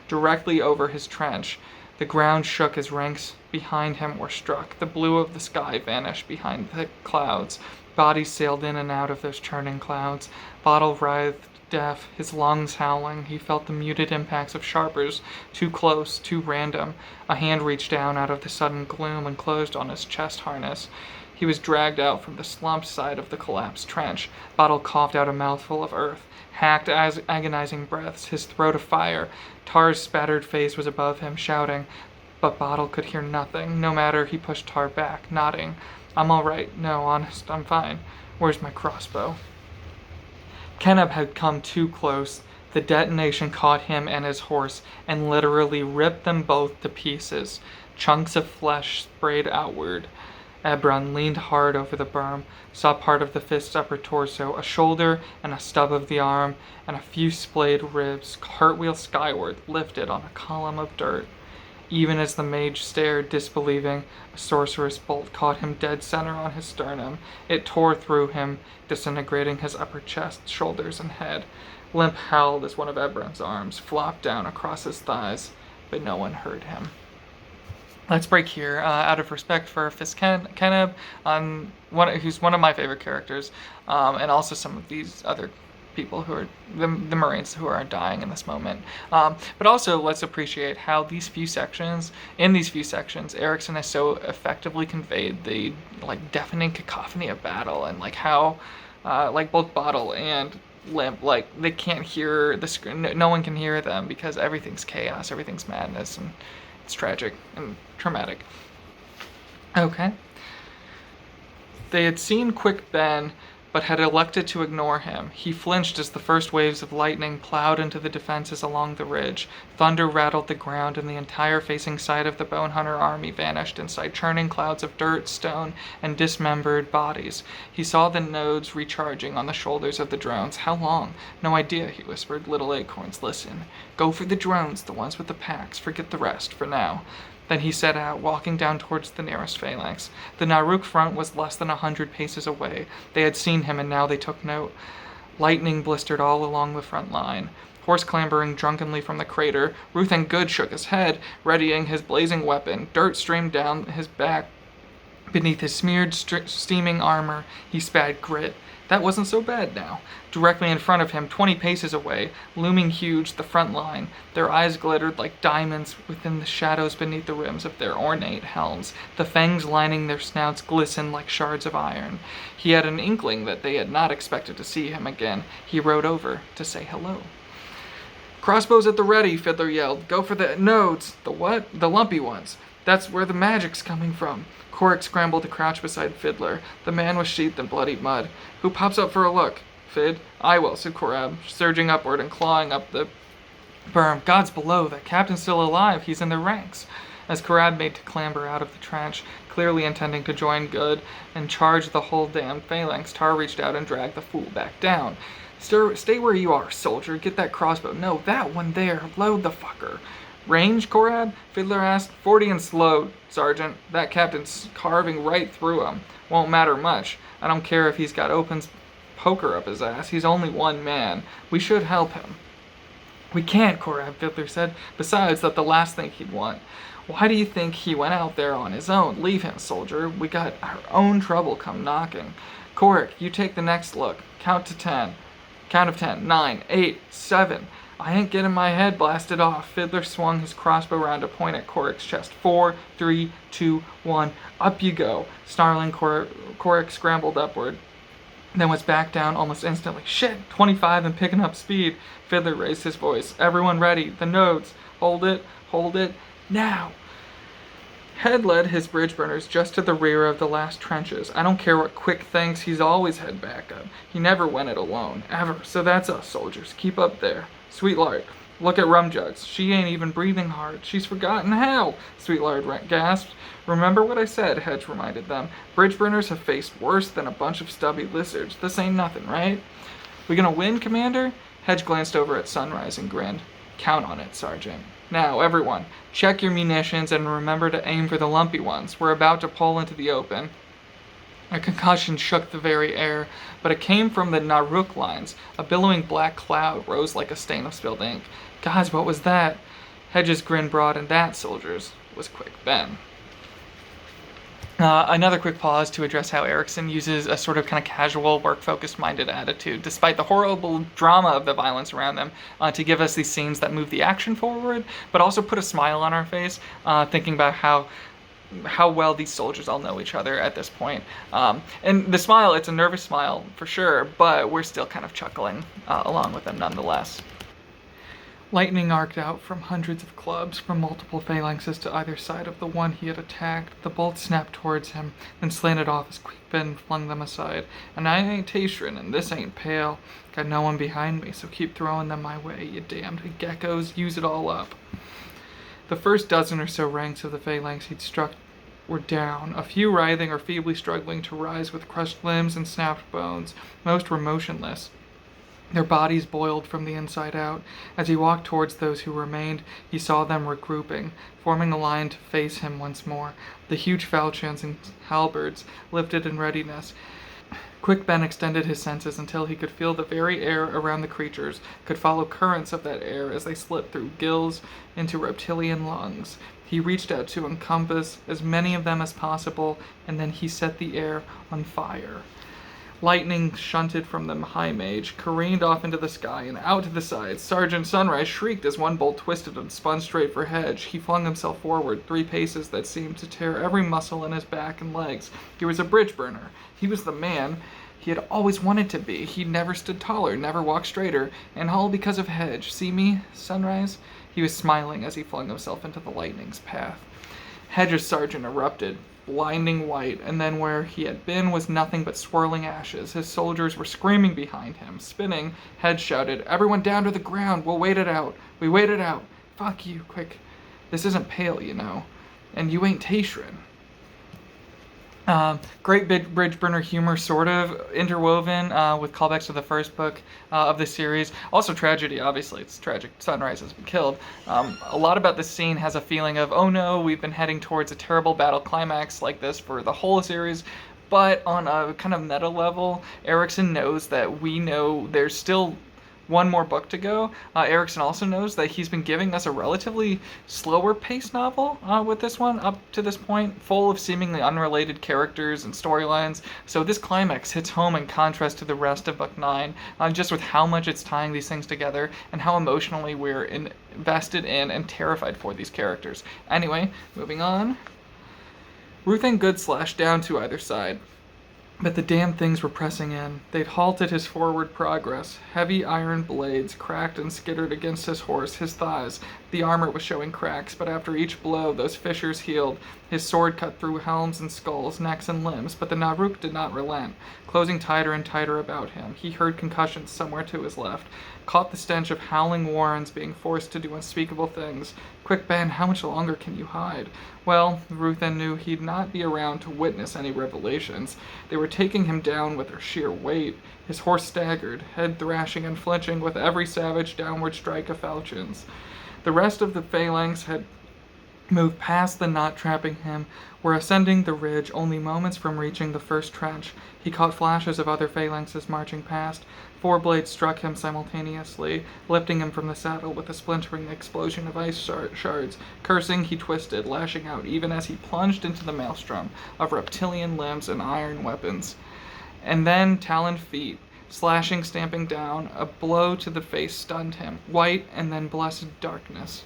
directly over his trench. The ground shook as ranks behind him were struck. The blue of the sky vanished behind thick clouds. Bodies sailed in and out of those churning clouds. Bottle writhed deaf, his lungs howling. He felt the muted impacts of sharpers, too close, too random. A hand reached down out of the sudden gloom and closed on his chest harness. He was dragged out from the slumped side of the collapsed trench. Bottle coughed out a mouthful of earth, hacked agonizing breaths, his throat afire. Tar's spattered face was above him, shouting, but Bottle could hear nothing. No matter, he pushed Tar back, nodding. I'm all right. No, honest, I'm fine. Where's my crossbow? Kenneb had come too close. The detonation caught him and his horse and literally ripped them both to pieces. Chunks of flesh sprayed outward. Ebron leaned hard over the berm, saw part of the fist's upper torso, a shoulder and a stub of the arm, and a few splayed ribs, cartwheel skyward, lifted on a column of dirt. Even as the mage stared, disbelieving, a sorceress bolt caught him dead center on his sternum. It tore through him, disintegrating his upper chest, shoulders, and head. Limp howled as one of Ebron's arms flopped down across his thighs, but no one heard him. Let's break here, out of respect for Fist Kenneb, who's one of my favorite characters, and also some of these other people who are the Marines who are dying in this moment. But also, let's appreciate how in these few sections, Erikson has so effectively conveyed the deafening cacophony of battle, and how both Bottle and Limp, they can't hear the screen. No one can hear them because everything's chaos, everything's madness, and it's tragic and traumatic. Okay. They had seen Quick Ben, but had elected to ignore him. He flinched as the first waves of lightning plowed into the defenses along the ridge. Thunder rattled the ground, and the entire facing side of the Bone Hunter army vanished inside churning clouds of dirt, stone, and dismembered bodies. He saw the nodes recharging on the shoulders of the drones. How long? No idea, he whispered. Little acorns, listen. Go for the drones, the ones with the packs. Forget the rest, for now. Then he set out, walking down towards the nearest phalanx. The Naruk front was less than 100 paces away. They had seen him, and now they took note. Lightning blistered all along the front line. Horse clambering drunkenly from the crater, Ruthangood shook his head, readying his blazing weapon. Dirt streamed down his back. Beneath his smeared, steaming armor, he spat grit. That wasn't so bad now. Directly in front of him, 20 paces away, looming huge, the front line. Their eyes glittered like diamonds within the shadows beneath the rims of their ornate helms. The fangs lining their snouts glistened like shards of iron. He had an inkling that they had not expected to see him again. He rode over to say hello. Crossbows at the ready, Fiddler yelled. Go for the nodes. The what? The lumpy ones. That's where the magic's coming from. Korik scrambled to crouch beside Fiddler. The man was sheathed in bloody mud. Who pops up for a look? Fid? I will, said Korab, surging upward and clawing up the berm. God's below. That captain's still alive. He's in the ranks. As Korab made to clamber out of the trench, clearly intending to join Good and charge the whole damned phalanx, Tar reached out and dragged the fool back down. Stay where you are, soldier. Get that crossbow. No, that one there. Load the fucker. Range, Korab? Fiddler asked. 40 and slow, Sergeant. That captain's carving right through him. Won't matter much. I don't care if he's got Open's poker up his ass. He's only one man. We should help him. We can't, Korab, Fiddler said. Besides, that's the last thing he'd want. Why do you think he went out there on his own? Leave him, soldier. We got our own trouble come knocking. Korik, you take the next look. Count to 10. Count of 10. 9, 8, 7. I ain't getting my head blasted off. Fiddler swung his crossbow round to point at Coric's chest. 4, 3, 2, 1. Up you go. Snarling, Coric scrambled upward, then was back down almost instantly. Shit! 25 and picking up speed. Fiddler raised his voice. Everyone ready. The nodes. Hold it, now. Head led his bridge burners just to the rear of the last trenches. I don't care what Quick thinks, he's always had backup. He never went it alone, ever. So that's us, soldiers. Keep up there. Sweetlard, look at Rumjugs. She ain't even breathing hard. She's forgotten how, Sweetlard gasped. Remember what I said, Hedge reminded them. Bridge burners have faced worse than a bunch of stubby lizards. This ain't nothing, right? We gonna win, Commander? Hedge glanced over at Sunrise and grinned. Count on it, Sergeant. Now, everyone, check your munitions and remember to aim for the lumpy ones. We're about to pull into the open. A concussion shook the very air, but it came from the Naruk lines. A billowing black cloud rose like a stain of spilled ink. Guys, what was that? Hedges' grin broadened. That, soldiers, was Quick Ben. Another quick pause to address how Erikson uses a sort of kind of casual, work-focused minded attitude, despite the horrible drama of the violence around them, to give us these scenes that move the action forward, but also put a smile on our face, thinking about how well these soldiers all know each other at this point. And the smile, it's a nervous smile for sure, but we're still kind of chuckling along with them nonetheless. Lightning arced out from hundreds of clubs from multiple phalanxes to either side of the one he had attacked. The bolts snapped towards him, then slanted off as Quick Ben flung them aside. And I ain't Tashrin, and this ain't Pale. Got no one behind me, so keep throwing them my way, you damned geckos. Use it all up. The first dozen or so ranks of the phalanx he'd struck were down, a few writhing or feebly struggling to rise with crushed limbs and snapped bones. Most were motionless. Their bodies boiled from the inside out. As he walked towards those who remained, he saw them regrouping, forming a line to face him once more, the huge falchions and halberds lifted in readiness. Quick Ben extended his senses until he could feel the very air around the creatures, could follow currents of that air as they slipped through gills into reptilian lungs. He reached out to encompass as many of them as possible, and then he set the air on fire. Lightning shunted from the high mage, careened off into the sky and out to the sides. Sergeant Sunrise shrieked as one bolt twisted and spun straight for Hedge. He flung himself forward, 3 paces that seemed to tear every muscle in his back and legs. He was a bridge burner. He was the man he had always wanted to be. He never stood taller, never walked straighter, and all because of Hedge. See me, Sunrise? He was smiling as he flung himself into the lightning's path. Hedge's sergeant erupted, blinding white, and then where he had been was nothing but swirling ashes. His soldiers were screaming behind him. Spinning, Hedge shouted, Everyone down to the ground! We'll wait it out! We wait it out! Fuck you, Quick. This isn't Pale, you know. And you ain't Tashrin. Great bridge burner humor, sort of interwoven with callbacks to the first book of the series. Also tragedy, obviously. It's tragic. Sunrise has been killed. A lot about this scene has a feeling of, oh no, we've been heading towards a terrible battle climax like this for the whole series. But on a kind of meta level, Erikson knows that we know there's still one more book to go. Erikson also knows that he's been giving us a relatively slower paced novel with this one up to this point, full of seemingly unrelated characters and storylines. So this climax hits home in contrast to the rest of Book 9, just with how much it's tying these things together and how emotionally we're invested in and terrified for these characters. Anyway, moving on. Ruth and Good slashed down to either side. But the damn things were pressing in. They'd halted his forward progress. Heavy iron blades cracked and skittered against his horse, his thighs. The armor was showing cracks, but after each blow, those fissures healed. His sword cut through helms and skulls, necks and limbs, but the Naruk did not relent, closing tighter and tighter about him. He heard concussions somewhere to his left, caught the stench of howling warrens being forced to do unspeakable things. Quick, Ben, how much longer can you hide? Well, Ruthen knew he'd not be around to witness any revelations. They were taking him down with their sheer weight. His horse staggered, head thrashing and flinching with every savage downward strike of falchions. The rest of the phalanx had moved past the knot trapping him, were ascending the ridge only moments from reaching the first trench. He caught flashes of other phalanxes marching past. 4 blades struck him simultaneously, lifting him from the saddle with a splintering explosion of ice shards. Cursing, he twisted, lashing out even as he plunged into the maelstrom of reptilian limbs and iron weapons. And then taloned feet. Slashing, stamping down, a blow to the face stunned him. White and then blessed darkness.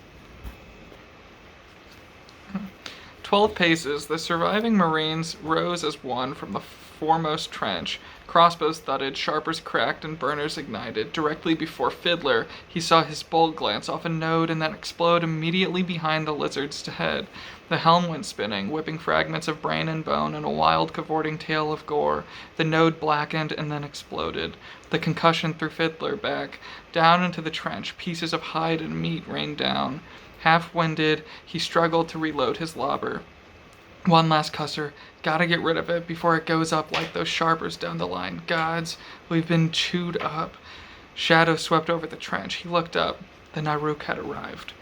12 paces, the surviving Marines rose as one from the foremost trench. Crossbows thudded, sharpers cracked, and burners ignited. Directly before Fiddler, he saw his bolt glance off a node and then explode immediately behind the lizard's head. The helm went spinning, whipping fragments of brain and bone in a wild, cavorting tale of gore. The node blackened and then exploded. The concussion threw Fiddler back, down into the trench. Pieces of hide and meat rained down. Half-winded, he struggled to reload his lobber. One last cusser. Gotta get rid of it before it goes up like those sharpers down the line. Gods, we've been chewed up. Shadow swept over the trench. He looked up. The Naruk had arrived.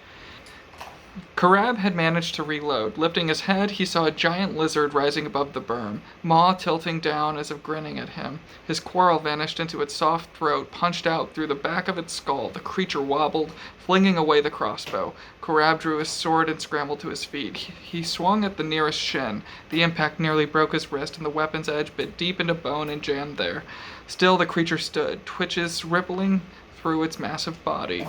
Corab had managed to reload. Lifting his head, he saw a giant lizard rising above the berm, maw tilting down as if grinning at him. His quarrel vanished into its soft throat, punched out through the back of its skull. The creature wobbled, flinging away the crossbow. Corab drew his sword and scrambled to his feet. He swung at the nearest shin. The impact nearly broke his wrist, and the weapon's edge bit deep into bone and jammed there. Still, the creature stood, twitches rippling through its massive body.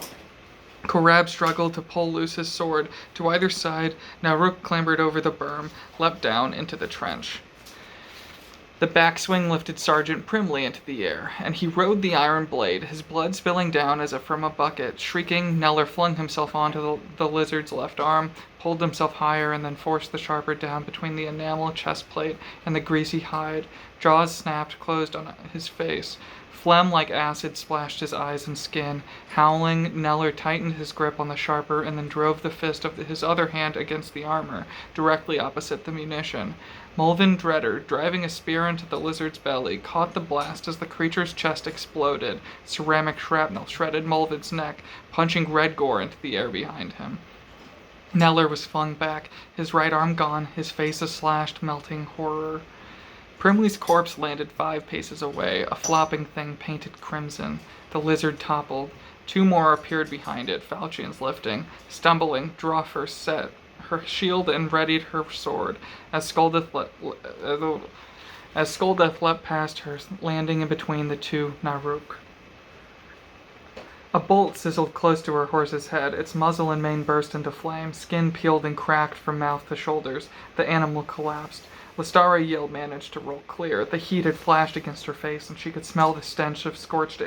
Corab struggled to pull loose his sword. To either side, Naruk clambered over the berm, leapt down into the trench. The backswing lifted Sergeant Primley into the air, and he rode the iron blade, his blood spilling down as if from a bucket. Shrieking, Neller flung himself onto the lizard's left arm, pulled himself higher, and then forced the sharper down between the enamel chest plate and the greasy hide. Jaws snapped closed on his face. Phlegm like acid splashed his eyes and skin. Howling, Neller tightened his grip on the sharper and then drove the fist of his other hand against the armor, directly opposite the munition. Mulvin Dredder, driving a spear into the lizard's belly, caught the blast as the creature's chest exploded. Ceramic shrapnel shredded Mulvin's neck, punching red gore into the air behind him. Neller was flung back, his right arm gone, his face a slashed, melting horror. Primley's corpse landed 5 paces away, a flopping thing painted crimson. The lizard toppled. 2 more appeared behind it, falchions lifting. Stumbling, Drawfur set her shield and readied her sword, as Skuldeth leapt past her, landing in between the 2 Naruk. A bolt sizzled close to her horse's head. Its muzzle and mane burst into flame. Skin peeled and cracked from mouth to shoulders. The animal collapsed. Lestara Yield managed to roll clear. The heat had flashed against her face, and she could smell the stench of scorched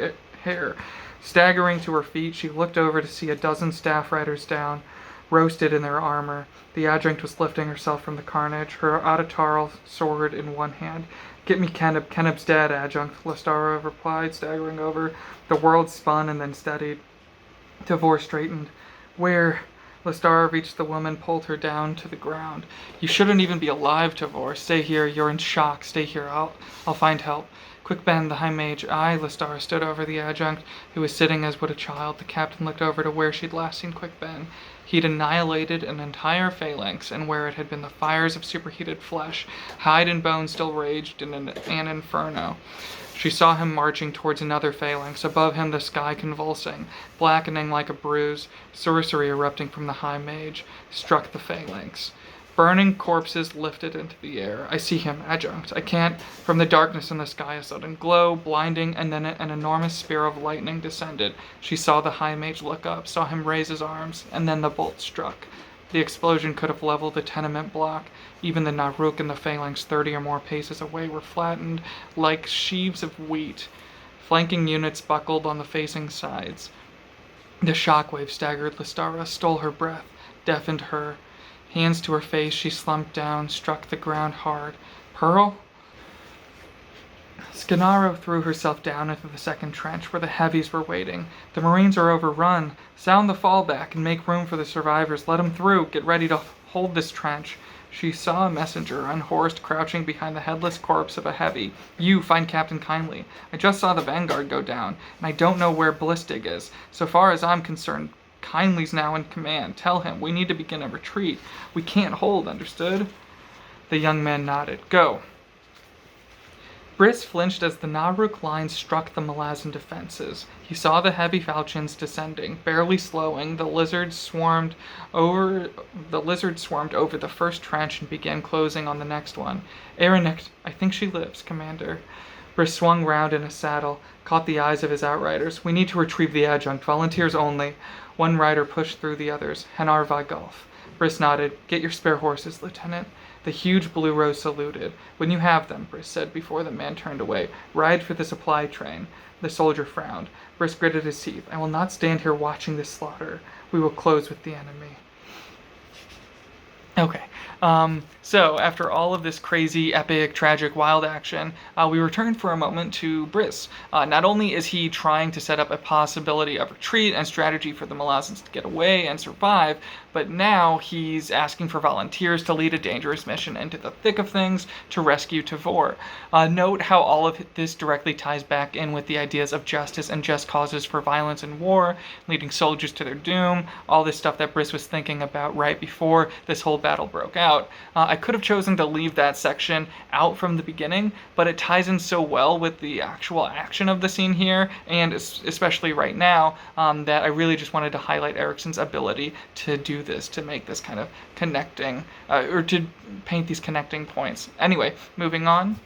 hair. Staggering to her feet, she looked over to see a dozen staff riders down, roasted in their armor. The adjunct was lifting herself from the carnage, her Autaral sword in one hand. "Get me Kenneb. Kenneb's dead, adjunct," Lestara replied, staggering over. The world spun and then steadied. Tavor straightened. "Where?" Lestara reached the woman, pulled her down to the ground. "You shouldn't even be alive, Tavor. Stay here. You're in shock. Stay here. I'll find help." Quick Ben, the High Mage. Aye, Lestara stood over the adjunct, who was sitting as would a child. The captain looked over to where she'd last seen Quick Ben. He'd annihilated an entire phalanx, and where it had been the fires of superheated flesh, hide and bone still raged in an inferno. She saw him marching towards another phalanx, above him the sky convulsing, blackening like a bruise. Sorcery erupting from the High Mage struck the phalanx. Burning corpses lifted into the air. "I see him, adjunct. I can't." From the darkness in the sky, a sudden glow, blinding, and then an enormous spear of lightning descended. She saw the High Mage look up, saw him raise his arms, and then the bolt struck. The explosion could have leveled a tenement block. Even the Naruk and the phalanx 30 or more paces away were flattened like sheaves of wheat. Flanking units buckled on the facing sides. The shockwave staggered Lestara, stole her breath, deafened her. Hands to her face, she slumped down, struck the ground hard. "Pearl?" Scanaro threw herself down into the second trench, where the heavies were waiting. "The Marines are overrun. Sound the fallback and make room for the survivors. Let them through. Get ready to hold this trench." She saw a messenger, unhorsed, crouching behind the headless corpse of a heavy. "You, find Captain Kindly. I just saw the Vanguard go down, and I don't know where Blistig is. So far as I'm concerned, Kindly's now in command. Tell him we need to begin a retreat. We can't hold, understood?" The young man nodded. "Go." Briss flinched as the Naruk line struck the Malazan defenses. He saw the heavy falchions descending, barely slowing. The lizard swarmed over the first trench and began closing on the next one. "Erinicht, I think she lives, Commander." Briss swung round in his saddle, caught the eyes of his outriders. "We need to retrieve the adjunct. Volunteers only." One rider pushed through the others. "Henar vai Golf." Briss nodded. "Get your spare horses, Lieutenant." The huge blue rose saluted. "When you have them," Briss said before the man turned away, "ride for the supply train." The soldier frowned. Briss gritted his teeth. "I will not stand here watching this slaughter. We will close with the enemy." Okay, so after all of this crazy, epic, tragic, wild action, we return for a moment to Briss. Not only is he trying to set up a possibility of retreat and strategy for the Malazans to get away and survive, but now he's asking for volunteers to lead a dangerous mission into the thick of things to rescue Tavor. Note how all of this directly ties back in with the ideas of justice and just causes for violence and war, leading soldiers to their doom, all this stuff that Briss was thinking about right before this whole battle broke out. I could have chosen to leave that section out from the beginning, but it ties in so well with the actual action of the scene here, and especially right now, that I really just wanted to highlight Erikson's ability to do this, to make this kind of connecting, or to paint these connecting points. Anyway, moving on.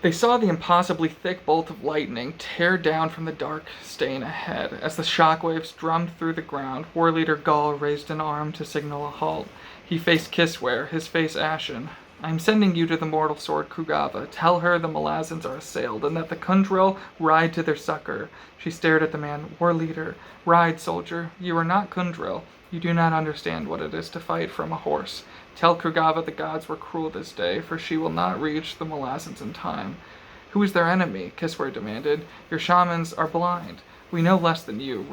They saw the impossibly thick bolt of lightning tear down from the dark stain ahead. As the shockwaves drummed through the ground, War Leader Gall raised an arm to signal a halt. He faced Kisware, his face ashen. "I am sending you to the mortal sword Krugava. Tell her the Malazans are assailed, and that the Kundril ride to their succor." She stared at the man. "War Leader, ride, soldier. You are not Kundril. You do not understand what it is to fight from a horse. Tell Krugava the gods were cruel this day, for she will not reach the Malazans in time." "Who is their enemy?" Kisware demanded. "Your shamans are blind. We know less than you.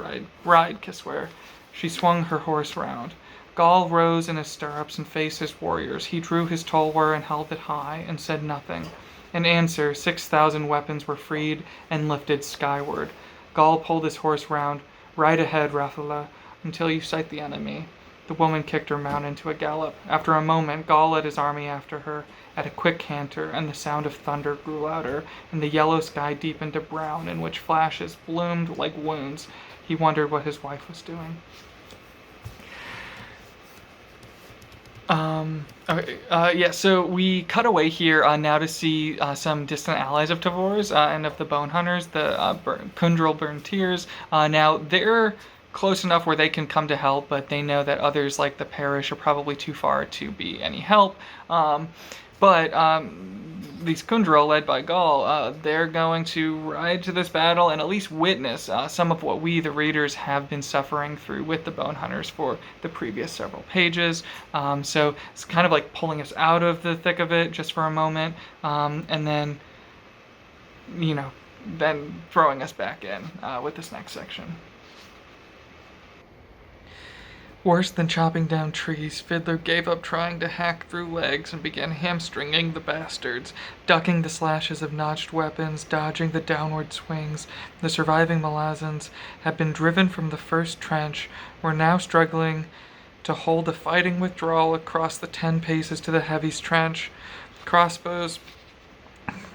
Ride, Kisware." She swung her horse round. Gall rose in his stirrups and faced his warriors. He drew his tulwar and held it high, and said nothing. In answer, 6,000 weapons were freed and lifted skyward. Gall pulled his horse round. "Ride ahead, Rathula, until you sight the enemy." The woman kicked her mount into a gallop. After a moment, Gall led his army after her, at a quick canter, and the sound of thunder grew louder, and the yellow sky deepened to brown, in which flashes bloomed like wounds. He wondered what his wife was doing. So we cut away here now to see some distant allies of Tavor's and of the Bone Hunters, the Kundril Burn Tears. Now, they're close enough where they can come to help, but they know that others like the Parish are probably too far to be any help. These Kundril, led by Gall, they're going to ride to this battle and at least witness some of what we, the readers, have been suffering through with the Bone Hunters for the previous several pages. So it's kind of like pulling us out of the thick of it just for a moment, and then, then throwing us back in with this next section. Worse than chopping down trees, Fiddler gave up trying to hack through legs and began hamstringing the bastards, ducking the slashes of notched weapons, dodging the downward swings. The surviving Malazans had been driven from the first trench, were now struggling to hold a fighting withdrawal across the 10 paces to the Heavy's trench.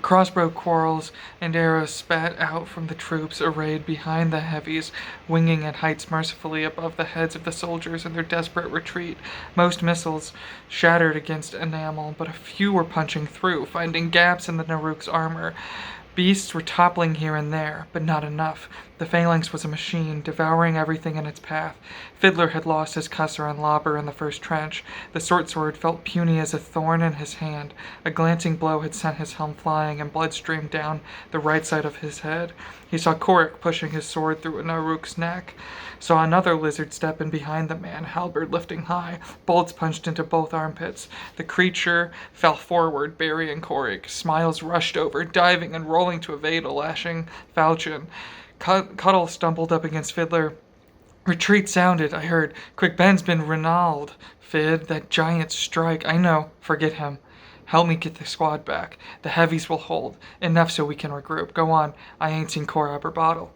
Crossbow quarrels and arrows spat out from the troops arrayed behind the Heavies, winging at heights mercifully above the heads of the soldiers in their desperate retreat. Most missiles shattered against enamel, but a few were punching through, finding gaps in the Naruk's armor. Beasts were toppling here and there, but not enough. The phalanx was a machine, devouring everything in its path. Fiddler had lost his cusser and lobber in the first trench. The short sword felt puny as a thorn in his hand. A glancing blow had sent his helm flying, and blood streamed down the right side of his head. He saw Korik pushing his sword through Naruk's neck. Saw another lizard step in behind the man, halberd lifting high. Bolts punched into both armpits. The creature fell forward, burying Korik. Smiles rushed over, diving and rolling to evade a lashing falchion. Cuddle stumbled up against Fiddler. "Retreat sounded, I heard. Quick Ben's been Renald. Fid, that giant strike. I know. Forget him. Help me get the squad back. The Heavies will hold. Enough so we can regroup. Go on. I ain't seen Korab or Bottle."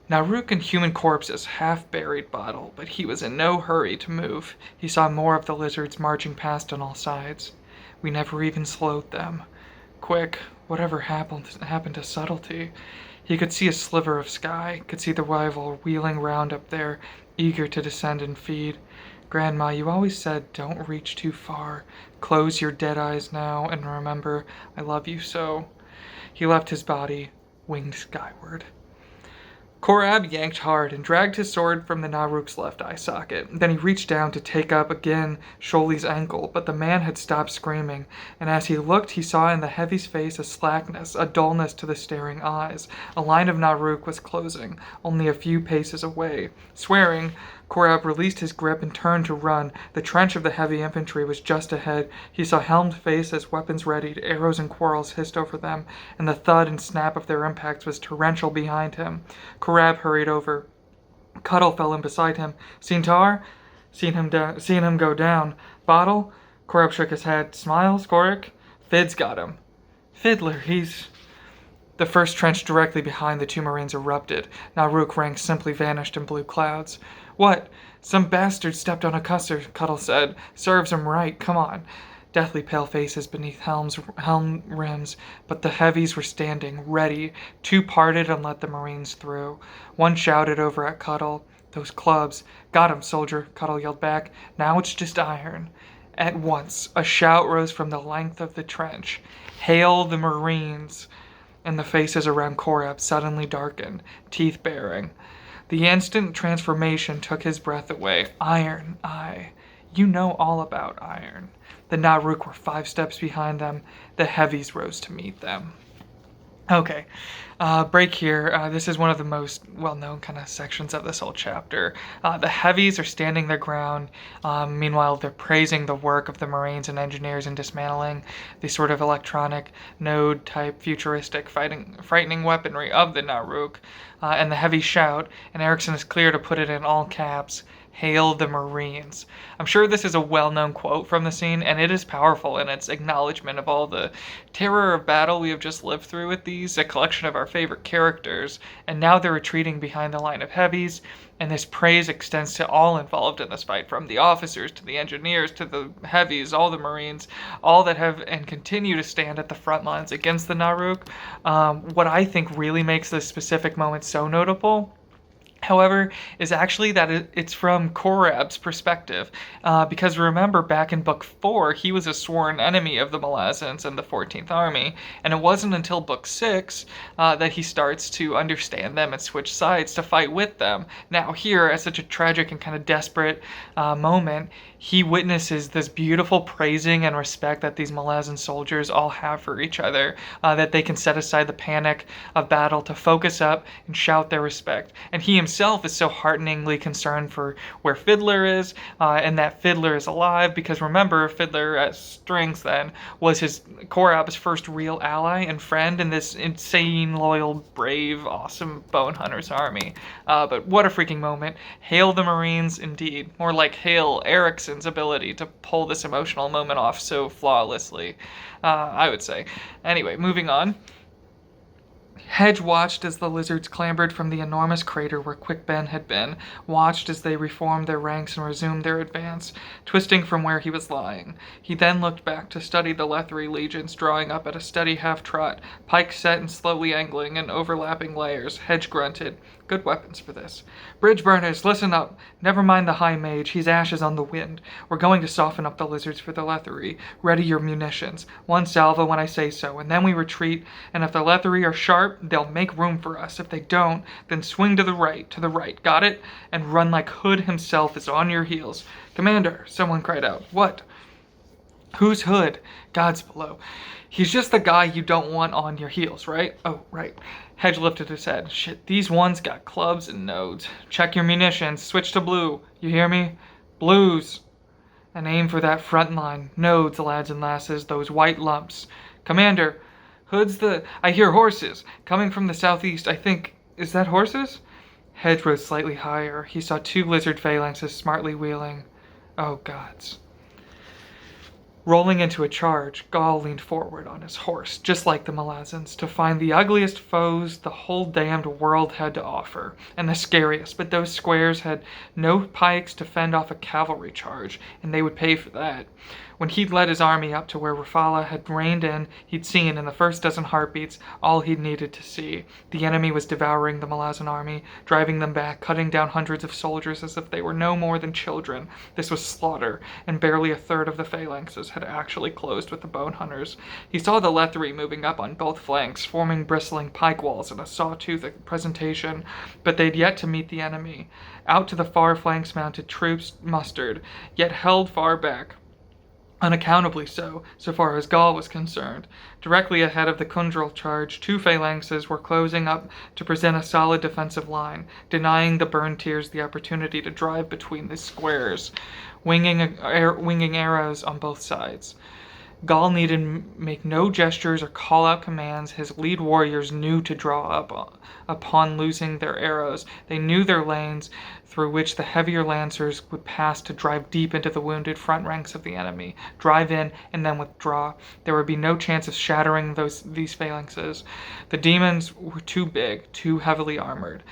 Naruk and human corpses half buried Bottle, but he was in no hurry to move. He saw more of the lizards marching past on all sides. We never even slowed them. Quick, whatever happened to subtlety? He could see a sliver of sky, could see the rival wheeling round up there, eager to descend and feed. Grandma, you always said don't reach too far. Close your dead eyes now and remember I love you so. He left his body, winged skyward. Korab yanked hard and dragged his sword from the Naruk's left eye socket. Then he reached down to take up again Sholi's ankle, but the man had stopped screaming, and as he looked he saw in the Heavy's face a slackness, a dullness to the staring eyes. A line of Naruk was closing, only a few paces away. Swearing, Korab released his grip and turned to run. The trench of the heavy infantry was just ahead. He saw helmed faces, weapons readied, arrows and quarrels hissed over them, and the thud and snap of their impacts was torrential behind him. Korab hurried over. Cuddle fell in beside him. Seen Tar? Seen him go down. Bottle? Korab shook his head. Smiles, Korik? Fid's got him. Fiddler, he's... The first trench directly behind the two Marines erupted. Naruk ranks simply vanished in blue clouds. What? Some bastard stepped on a cusser, Cuddle said. Serves him right, come on. Deathly pale faces beneath helm rims, but the Heavies were standing, ready. Two parted and let the Marines through. One shouted over at Cuddle. Those clubs. Got him, soldier, Cuddle yelled back. Now it's just iron. At once, a shout rose from the length of the trench. Hail the Marines! And the faces around Korab suddenly darkened, teeth baring. The instant transformation took his breath away. Iron, aye. You know all about iron. The Naruk were 5 steps behind them. The Heavies rose to meet them. Okay, break here. This is one of the most well-known kind of sections of this whole chapter. The Heavies are standing their ground. Meanwhile, they're praising the work of the Marines and engineers in dismantling the sort of electronic node-type futuristic frightening weaponry of the Naruk. And the Heavies shout, and Erikson is clear to put it in all caps, Hail the Marines. I'm sure this is a well-known quote from the scene, and it is powerful in its acknowledgement of all the terror of battle we have just lived through with these, a collection of our favorite characters, and now they're retreating behind the line of Heavies, and this praise extends to all involved in this fight, from the officers to the engineers to the Heavies, all the Marines, all that have and continue to stand at the front lines against the Naruk. What I think really makes this specific moment so notable, however, is actually that it's from Korab's perspective. Because remember, back in Book 4, he was a sworn enemy of the Malazans and the 14th Army, and it wasn't until Book 6 that he starts to understand them and switch sides to fight with them. Now here, at such a tragic and kind of desperate moment, he witnesses this beautiful praising and respect that these Malazan soldiers all have for each other, that they can set aside the panic of battle to focus up and shout their respect. And he himself is so hearteningly concerned for where Fiddler is, and that Fiddler is alive, because remember, Fiddler at Strings then was Korab's first real ally and friend in this insane, loyal, brave, awesome bone hunter's army. But what a freaking moment. Hail the Marines, indeed. More like hail Erikson's ability to pull this emotional moment off so flawlessly, I would say. Anyway, moving on. Hedge watched as the lizards clambered from the enormous crater where Quick Ben had been, watched as they reformed their ranks and resumed their advance, twisting from where he was lying. He then looked back to study the Lethri legions drawing up at a steady half-trot, pikes set and slowly angling in overlapping layers. Hedge grunted. Good weapons for this. Bridge burners, listen up. Never mind the high mage, he's ashes on the wind. We're going to soften up the lizards for the Lethri. Ready your munitions. 1 salvo when I say so, and then we retreat, and if the Lethri are sharp, they'll make room for us. If they don't, then swing to the right, got it? And run like Hood himself is on your heels. Commander, someone cried out. What? Who's Hood? God's below. He's just the guy you don't want on your heels, right? Oh, right. Hedge lifted his head. Shit, these ones got clubs and nodes. Check your munitions. Switch to blue. You hear me? Blues. And aim for that front line. Nodes, lads and lasses, those white lumps. Commander, Hood's I hear horses. Coming from the southeast, I think... Is that horses? Hedge rose slightly higher. He saw 2 lizard phalanxes smartly wheeling. Oh, gods. Rolling into a charge, Gaul leaned forward on his horse, just like the Malazans, to find the ugliest foes the whole damned world had to offer, and the scariest, but those squares had no pikes to fend off a cavalry charge, and they would pay for that. When he'd led his army up to where Rafala had reined in, he'd seen, in the first dozen heartbeats, all he'd needed to see. The enemy was devouring the Malazan army, driving them back, cutting down hundreds of soldiers as if they were no more than children. This was slaughter, and barely a third of the phalanxes had actually closed with the bone hunters. He saw the Lethri moving up on both flanks, forming bristling pike walls in a sawtooth presentation, but they'd yet to meet the enemy. Out to the far flanks mounted troops mustered, yet held far back. Unaccountably so far as Gaul was concerned. Directly ahead of the Kundral charge, 2 phalanxes were closing up to present a solid defensive line, denying the Burn Tiers the opportunity to drive between the squares, winging arrows on both sides. Gaul needed make no gestures or call out commands. His lead warriors knew to draw up upon losing their arrows. They knew their lanes through which the heavier lancers would pass to drive deep into the wounded front ranks of the enemy, drive in, and then withdraw. There would be no chance of shattering these phalanxes. The demons were too big, too heavily armored.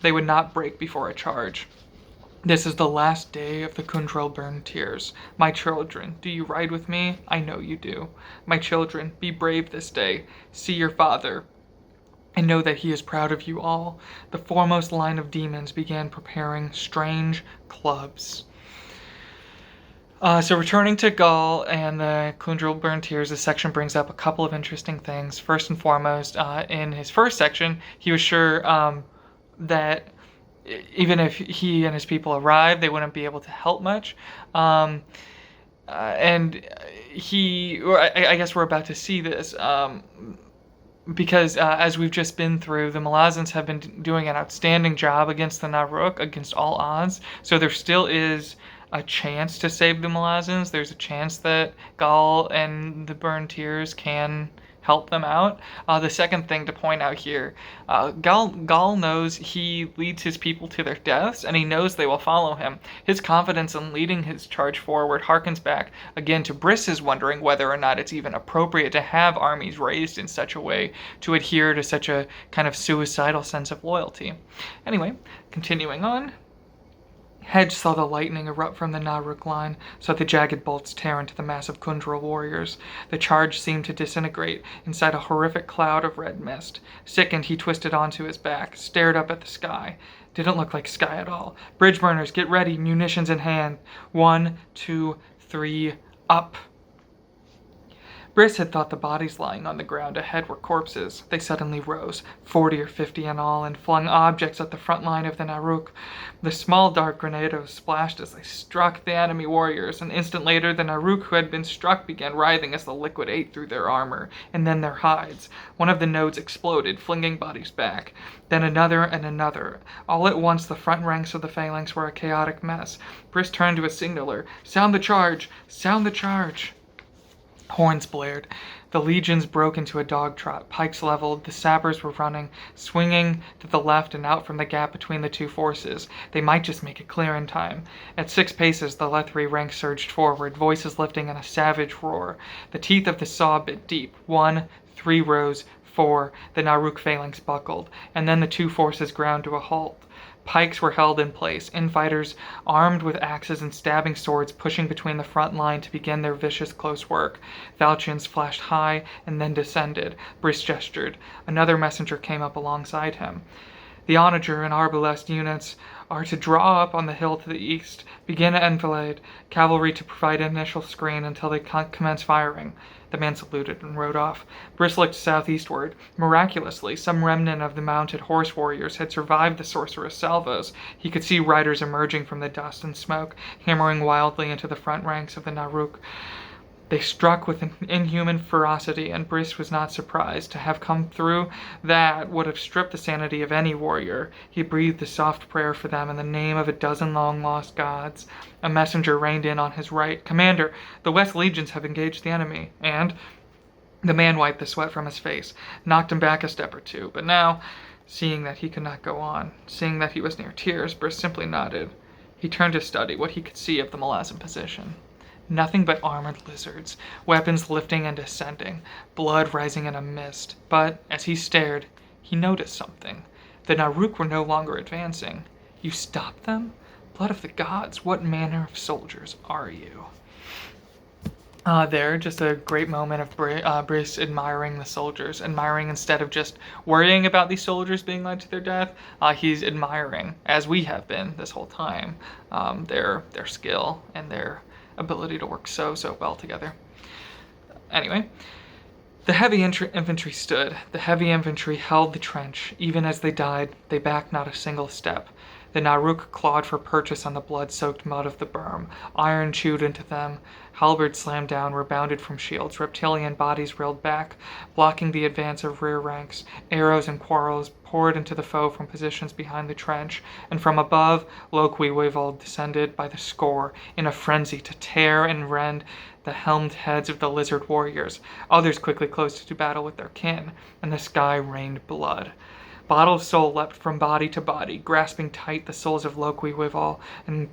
They would not break before a charge. This is the last day of the Kundral Burn Tiers. My children, do you ride with me? I know you do. My children, be brave this day. See your father, and know that he is proud of you all. The foremost line of demons began preparing strange clubs. So returning to Gaul and the Kundral Burn Tiers, this section brings up a couple of interesting things. First and foremost, in his first section, he was sure that even if he and his people arrived, they wouldn't be able to help much. And I guess we're about to see this, because as we've just been through, the Malazans have been doing an outstanding job against the Naruk, against all odds. So there still is a chance to save the Malazans. There's a chance that Gaul and the Burn Tiers can help them out. The second thing to point out here, Gaul knows he leads his people to their deaths, and he knows they will follow him. His confidence in leading his charge forward harkens back again to Briss's wondering whether or not it's even appropriate to have armies raised in such a way to adhere to such a kind of suicidal sense of loyalty. Anyway, continuing on. Hedge saw the lightning erupt from the Naruk line, saw the jagged bolts tear into the massive Kundral warriors. The charge seemed to disintegrate inside a horrific cloud of red mist. Sickened, he twisted onto his back, stared up at the sky. Didn't look like sky at all. Bridge burners, get ready, munitions in hand. 1, 2, 3, up. Briss had thought the bodies lying on the ground ahead were corpses. They suddenly rose, 40 or 50 in all, and flung objects at the front line of the Naruk. The small dark grenados splashed as they struck the enemy warriors. An instant later, the Naruk who had been struck began writhing as the liquid ate through their armor, and then their hides. One of the nodes exploded, flinging bodies back. Then another and another. All at once, the front ranks of the phalanx were a chaotic mess. Briss turned to his signaler. "Sound the charge! Sound the charge!" Horns blared. The legions broke into a dog trot, pikes leveled, the sappers were running, swinging to the left and out from the gap between the two forces. They might just make it clear in time. At 6 paces, the Lethri ranks surged forward, voices lifting in a savage roar. The teeth of the saw bit deep. 1, 3 rows, 4. The Naruk phalanx buckled, and then the two forces ground to a halt. Pikes were held in place, infighters armed with axes and stabbing swords pushing between the front line to begin their vicious close work. Falchions flashed high and then descended. Briss gestured. Another messenger came up alongside him. The onager and arbalest units are to draw up on the hill to the east, begin to enfilade, cavalry to provide initial screen until they commence firing. The man saluted and rode off. Briss looked southeastward. Miraculously, some remnant of the mounted horse warriors had survived the sorceress' salvos. He could see riders emerging from the dust and smoke, hammering wildly into the front ranks of the Naruk. They struck with an inhuman ferocity, and Briss was not surprised. To have come through that would have stripped the sanity of any warrior. He breathed a soft prayer for them in the name of a dozen long-lost gods. A messenger reined in on his right. "Commander, the West Legions have engaged the enemy." And the man wiped the sweat from his face, knocked him back a step or two. But now, seeing that he could not go on, seeing that he was near tears, Briss simply nodded. He turned to study what he could see of the Malazan position. Nothing but armored lizards, weapons lifting and descending, blood rising in a mist. But, as he stared, he noticed something. The Naruk were no longer advancing. "You stopped them? Blood of the gods, what manner of soldiers are you?" There, just a great moment of Brice admiring the soldiers, admiring instead of just worrying about these soldiers being led to their death. He's admiring, as we have been this whole time, their skill and their ability to work so well together. Anyway, the heavy infantry stood. The heavy infantry held the trench. Even as they died, they backed not a single step. The Naruk clawed for purchase on the blood-soaked mud of the berm. Iron chewed into them. Halberds slammed down, rebounded from shields. Reptilian bodies reeled back, blocking the advance of rear ranks. Arrows and quarrels poured into the foe from positions behind the trench, and from above, Loquiwival descended by the score in a frenzy to tear and rend the helmed heads of the lizard warriors. Others quickly closed to battle with their kin, and the sky rained blood. Bottle's soul leapt from body to body, grasping tight the souls of Loquiwival and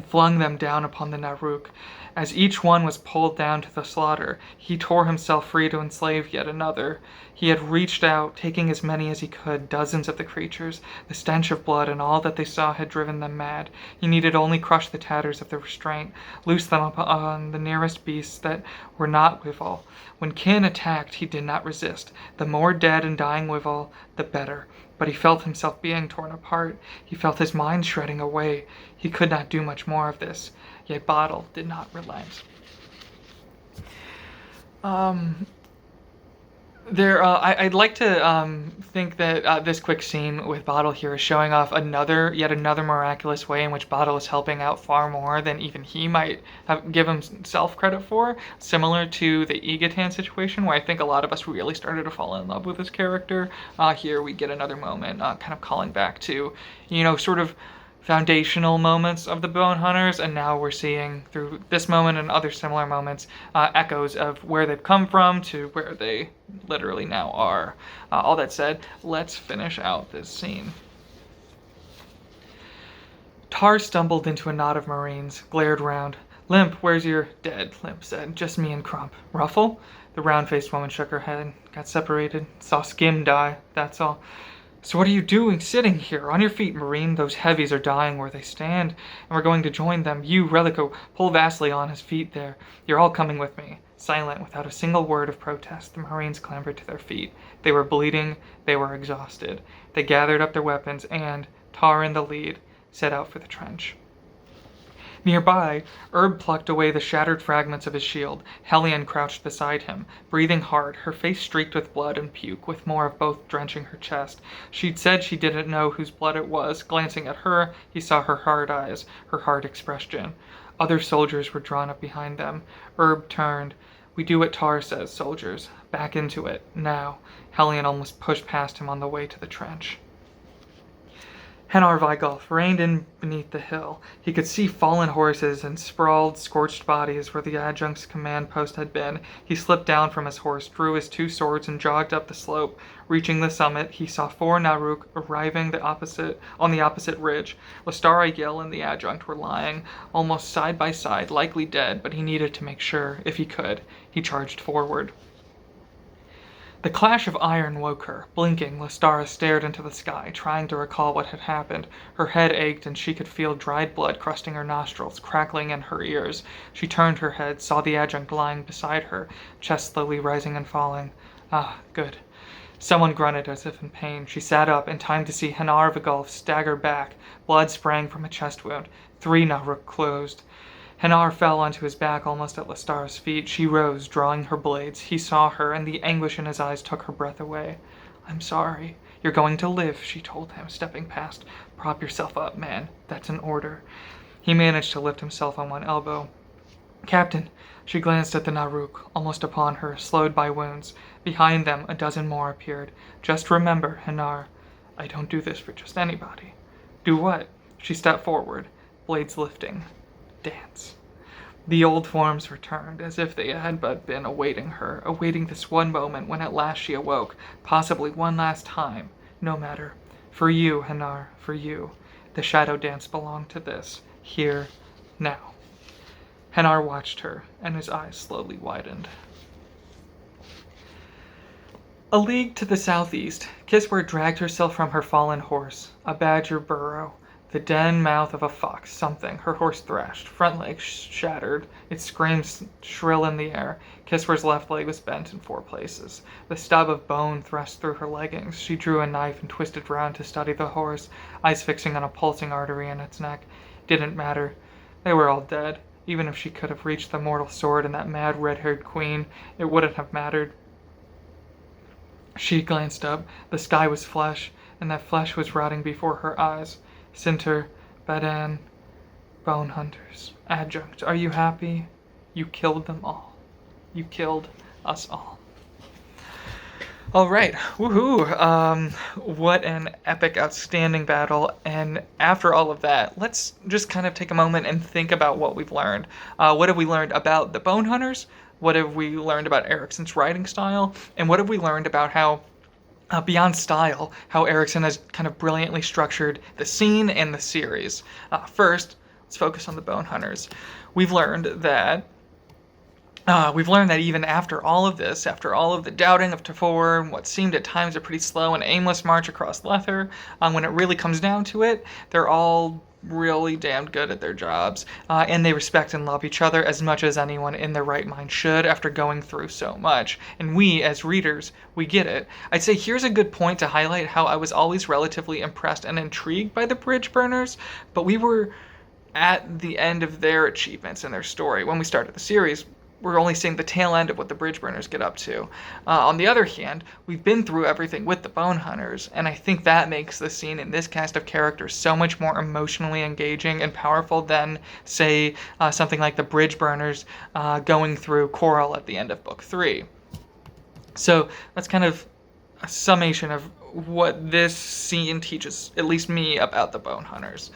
flung them down upon the Naruk. As each one was pulled down to the slaughter, he tore himself free to enslave yet another. He had reached out, taking as many as he could, dozens of the creatures. The stench of blood and all that they saw had driven them mad. He needed only crush the tatters of the restraint, loose them upon the nearest beasts that were not Wival. When kin attacked, he did not resist. The more dead and dying Wival, the better. But he felt himself being torn apart. He felt his mind shredding away. He could not do much more of this. Yet Bottle did not relent. I'd like to think that this quick scene with Bottle here is showing off yet another miraculous way in which Bottle is helping out far more than even he might give himself credit for. Similar to the Egatan situation, where I think a lot of us really started to fall in love with his character. Here we get another moment, kind of calling back to, sort of foundational moments of the Bone Hunters, and now we're seeing through this moment and other similar moments echoes of where they've come from to where they literally now are. All that said, let's finish out this scene. Tar stumbled into a knot of Marines, glared round. "Limp, where's your—" "Dead," Limp said. "Just me and Crump." "Ruffle?" The round-faced woman shook her head. "Got separated. Saw Skim die, that's all." "So what are you doing sitting here? On your feet, Marine. Those heavies are dying where they stand, and we're going to join them. You, Relico, pull Vasily on his feet there. You're all coming with me." Silent, without a single word of protest, the Marines clambered to their feet. They were bleeding. They were exhausted. They gathered up their weapons and, Tar in the lead, set out for the trench. Nearby, Herb plucked away the shattered fragments of his shield. Hellion crouched beside him, breathing hard, her face streaked with blood and puke, with more of both drenching her chest. She'd said she didn't know whose blood it was. Glancing at her, he saw her hard eyes, her hard expression. Other soldiers were drawn up behind them. Herb turned. "We do what Tar says, soldiers. Back into it, now." Hellion almost pushed past him on the way to the trench. Henar Vigolf reined in beneath the hill. He could see fallen horses and sprawled, scorched bodies where the adjunct's command post had been. He slipped down from his horse, drew his two swords, and jogged up the slope. Reaching the summit, he saw 4 Naruk arriving on the opposite ridge. Lestara, Yell, and the adjunct were lying, almost side by side, likely dead, but he needed to make sure, if he could. He charged forward. The clash of iron woke her. Blinking, Lestara stared into the sky, trying to recall what had happened. Her head ached, and she could feel dried blood crusting her nostrils, crackling in her ears. She turned her head, saw the adjunct lying beside her, chest slowly rising and falling. Ah, good. Someone grunted as if in pain. She sat up, in time to see Henar Vigolf stagger back. Blood sprang from a chest wound. 3 Naruk closed. Henar fell onto his back almost at Lestara's feet. She rose, drawing her blades. He saw her, and the anguish in his eyes took her breath away. "I'm sorry." "You're going to live," she told him, stepping past. "Prop yourself up, man. That's an order." He managed to lift himself on one elbow. "Captain." She glanced at the Naruk, almost upon her, slowed by wounds. Behind them, a dozen more appeared. "Just remember, Henar, I don't do this for just anybody." "Do what?" She stepped forward, blades lifting. "Dance." The old forms returned, as if they had but been awaiting her, awaiting this one moment when at last she awoke, possibly one last time. No matter. For you, Henar, for you. The shadow dance belonged to this. Here, now. Henar watched her, and his eyes slowly widened. A league to the southeast, Kiswer dragged herself from her fallen horse, a badger burrow. The den mouth of a fox, something. Her horse thrashed, front leg shattered, its screams shrill in the air. Kiswer's left leg was bent in 4 places. The stub of bone thrust through her leggings. She drew a knife and twisted round to study the horse, eyes fixing on a pulsing artery in its neck. Didn't matter. They were all dead. Even if she could have reached the mortal sword in that mad red-haired queen, it wouldn't have mattered. She glanced up. The sky was flesh, and that flesh was rotting before her eyes. Sinter, Badan, bone hunters. Adjunct, are you happy? You killed them all. You killed us all. All right, woohoo! What an epic, outstanding battle. And after all of that, let's just kind of take a moment and think about what we've learned. What have we learned about the Bone Hunters? What have we learned about Erikson's writing style? And what have we learned about how, beyond style, how Erikson has kind of brilliantly structured the scene and the series? First, let's focus on the Bone Hunters. We've learned that even after all of this, after all of the doubting of Tafur and what seemed at times a pretty slow and aimless march across Lether, when it really comes down to it, they're all really damned good at their jobs, and they respect and love each other as much as anyone in their right mind should after going through so much. And we, as readers, we get it. I'd say here's a good point to highlight how I was always relatively impressed and intrigued by the Bridge Burners, but we were at the end of their achievements and their story. When we started the series, we're only seeing the tail end of what the Bridge Burners get up to. On the other hand, we've been through everything with the Bone Hunters, and I think that makes the scene in this cast of characters so much more emotionally engaging and powerful than, say, something like the Bridge Burners going through Corporal at the end of Book 3. So that's kind of a summation of what this scene teaches, at least me, about the Bone Hunters.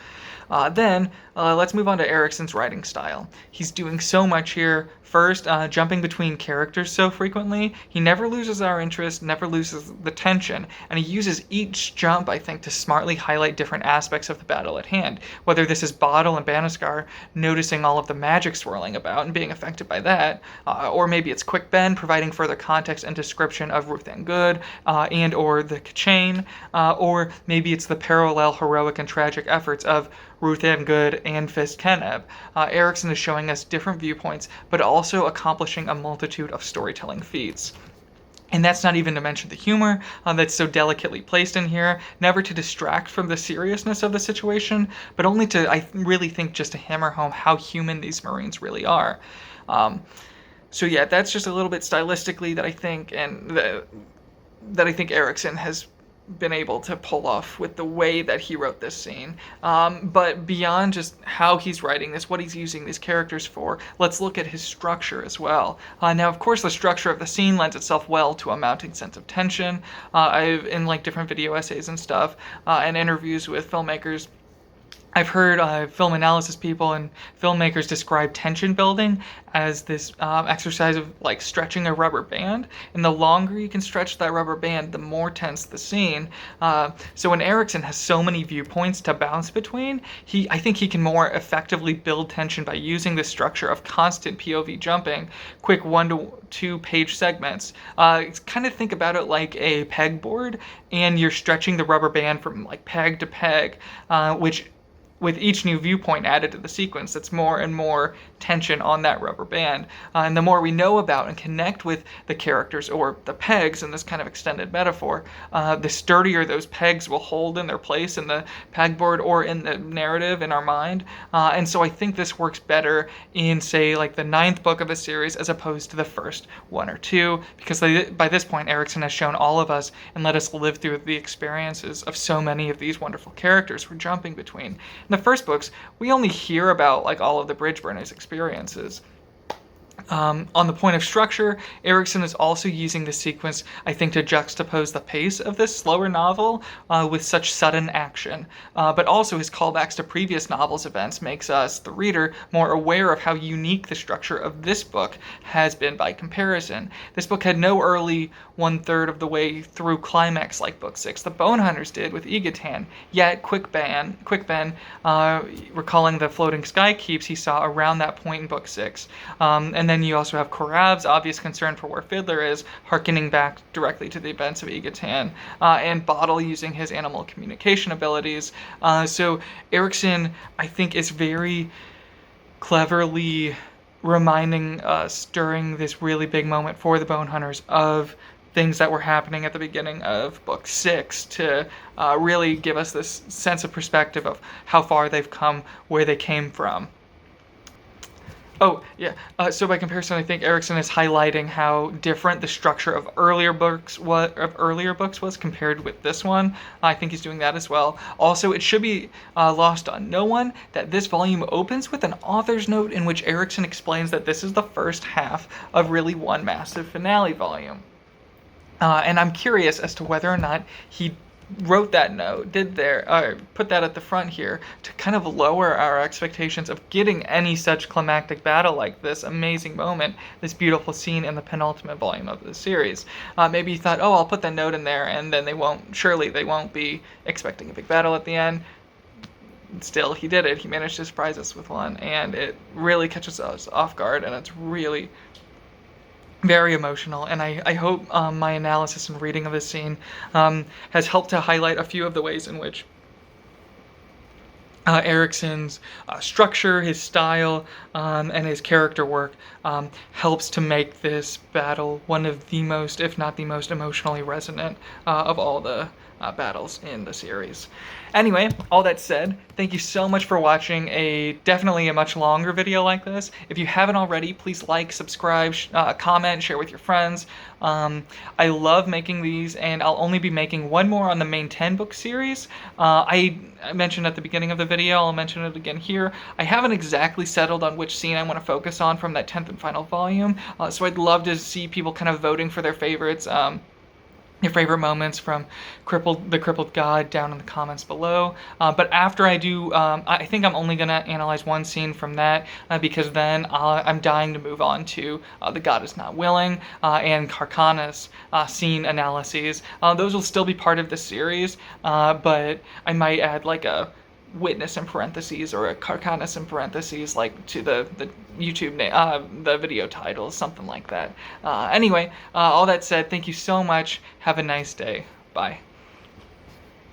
Then, let's move on to Erikson's writing style. He's doing so much here. First, jumping between characters so frequently, he never loses our interest, never loses the tension, and he uses each jump, I think, to smartly highlight different aspects of the battle at hand. Whether this is Bottle and Banaskar noticing all of the magic swirling about and being affected by that, or maybe it's Quick Ben providing further context and description of Ruth and Good, and or the Kachane, or maybe it's the parallel heroic and tragic efforts of Ruth and Good and Fist Keneb. Erikson is showing us different viewpoints, but also accomplishing a multitude of storytelling feats. And that's not even to mention the humor that's so delicately placed in here, never to distract from the seriousness of the situation, but only to, I really think, just to hammer home how human these Marines really are. So yeah, that's just a little bit stylistically that I think, that I think Erikson has been able to pull off with the way that he wrote this scene. But beyond just how he's writing this, what he's using these characters for, let's look at his structure as well. Now, of course, the structure of the scene lends itself well to a mounting sense of tension. In like different video essays and stuff, and interviews with filmmakers, I've heard film analysis people and filmmakers describe tension building as this exercise of like stretching a rubber band, and the longer you can stretch that rubber band, the more tense the scene. So when Erikson has so many viewpoints to bounce between, I think he can more effectively build tension by using the structure of constant POV jumping, quick 1 to 2 page segments. Kind of think about it like a pegboard, and you're stretching the rubber band from like peg to peg, which with each new viewpoint added to the sequence, that's more and more tension on that rubber band. And the more we know about and connect with the characters, or the pegs in this kind of extended metaphor, the sturdier those pegs will hold in their place in the pegboard or in the narrative in our mind. And so I think this works better in, say, like the 9th book of a series as opposed to the first 1 or 2, because by this point, Erikson has shown all of us and let us live through the experiences of so many of these wonderful characters we're jumping between. In the first books, we only hear about like all of the Bridge Burners' experiences. On the point of structure, Erikson is also using the sequence, I think, to juxtapose the pace of this slower novel with such sudden action. But also his callbacks to previous novels' events makes us, the reader, more aware of how unique the structure of this book has been by comparison. This book had no early 1/3 of the way through climax like Book 6. The Bone Hunters did with Egatan, yet Quick Ben, recalling the floating sky keeps he saw around that point in Book 6. And And then you also have Korab's obvious concern for where Fiddler is, harkening back directly to the events of Egatan, and Bottle using his animal communication abilities. So Erikson, I think, is very cleverly reminding us during this really big moment for the Bone Hunters of things that were happening at the beginning of book 6 to really give us this sense of perspective of how far they've come, where they came from. Oh, yeah. So by comparison, I think Erikson is highlighting how different the structure of earlier books was compared with this one. I think he's doing that as well. Also, it should be lost on no one that this volume opens with an author's note in which Erikson explains that this is the first half of really one massive finale volume. And I'm curious as to whether or not he wrote that note, put that at the front here to kind of lower our expectations of getting any such climactic battle like this amazing moment, this beautiful scene in the penultimate volume of the series. Maybe he thought, oh, I'll put that note in there, and then they won't be expecting a big battle at the end. Still, he did it. He managed to surprise us with one, and it really catches us off guard, and it's really very emotional, and I hope my analysis and reading of this scene has helped to highlight a few of the ways in which Erikson's structure, his style, and his character work helps to make this battle one of the most, if not the most, emotionally resonant of all the battles in the series. Anyway, all that said, thank you so much for watching definitely a much longer video like this. If you haven't already, please like, subscribe, comment, share with your friends. I love making these, and I'll only be making one more on the main 10-book series. I mentioned at the beginning of the video, I'll mention it again here, I haven't exactly settled on which scene I want to focus on from that 10th and final volume, so I'd love to see people kind of voting for their favorites. Your favorite moments from the Crippled God down in the comments below. But after I do, I think I'm only going to analyze one scene from that because then I'm dying to move on to The God Is Not Willing and Carcana's scene analyses. Those will still be part of the series, but I might add like a witness in parentheses or a Carcanus in parentheses, like to the YouTube name, the video title, something like that. Anyway, all that said, thank you so much. Have a nice day. Bye.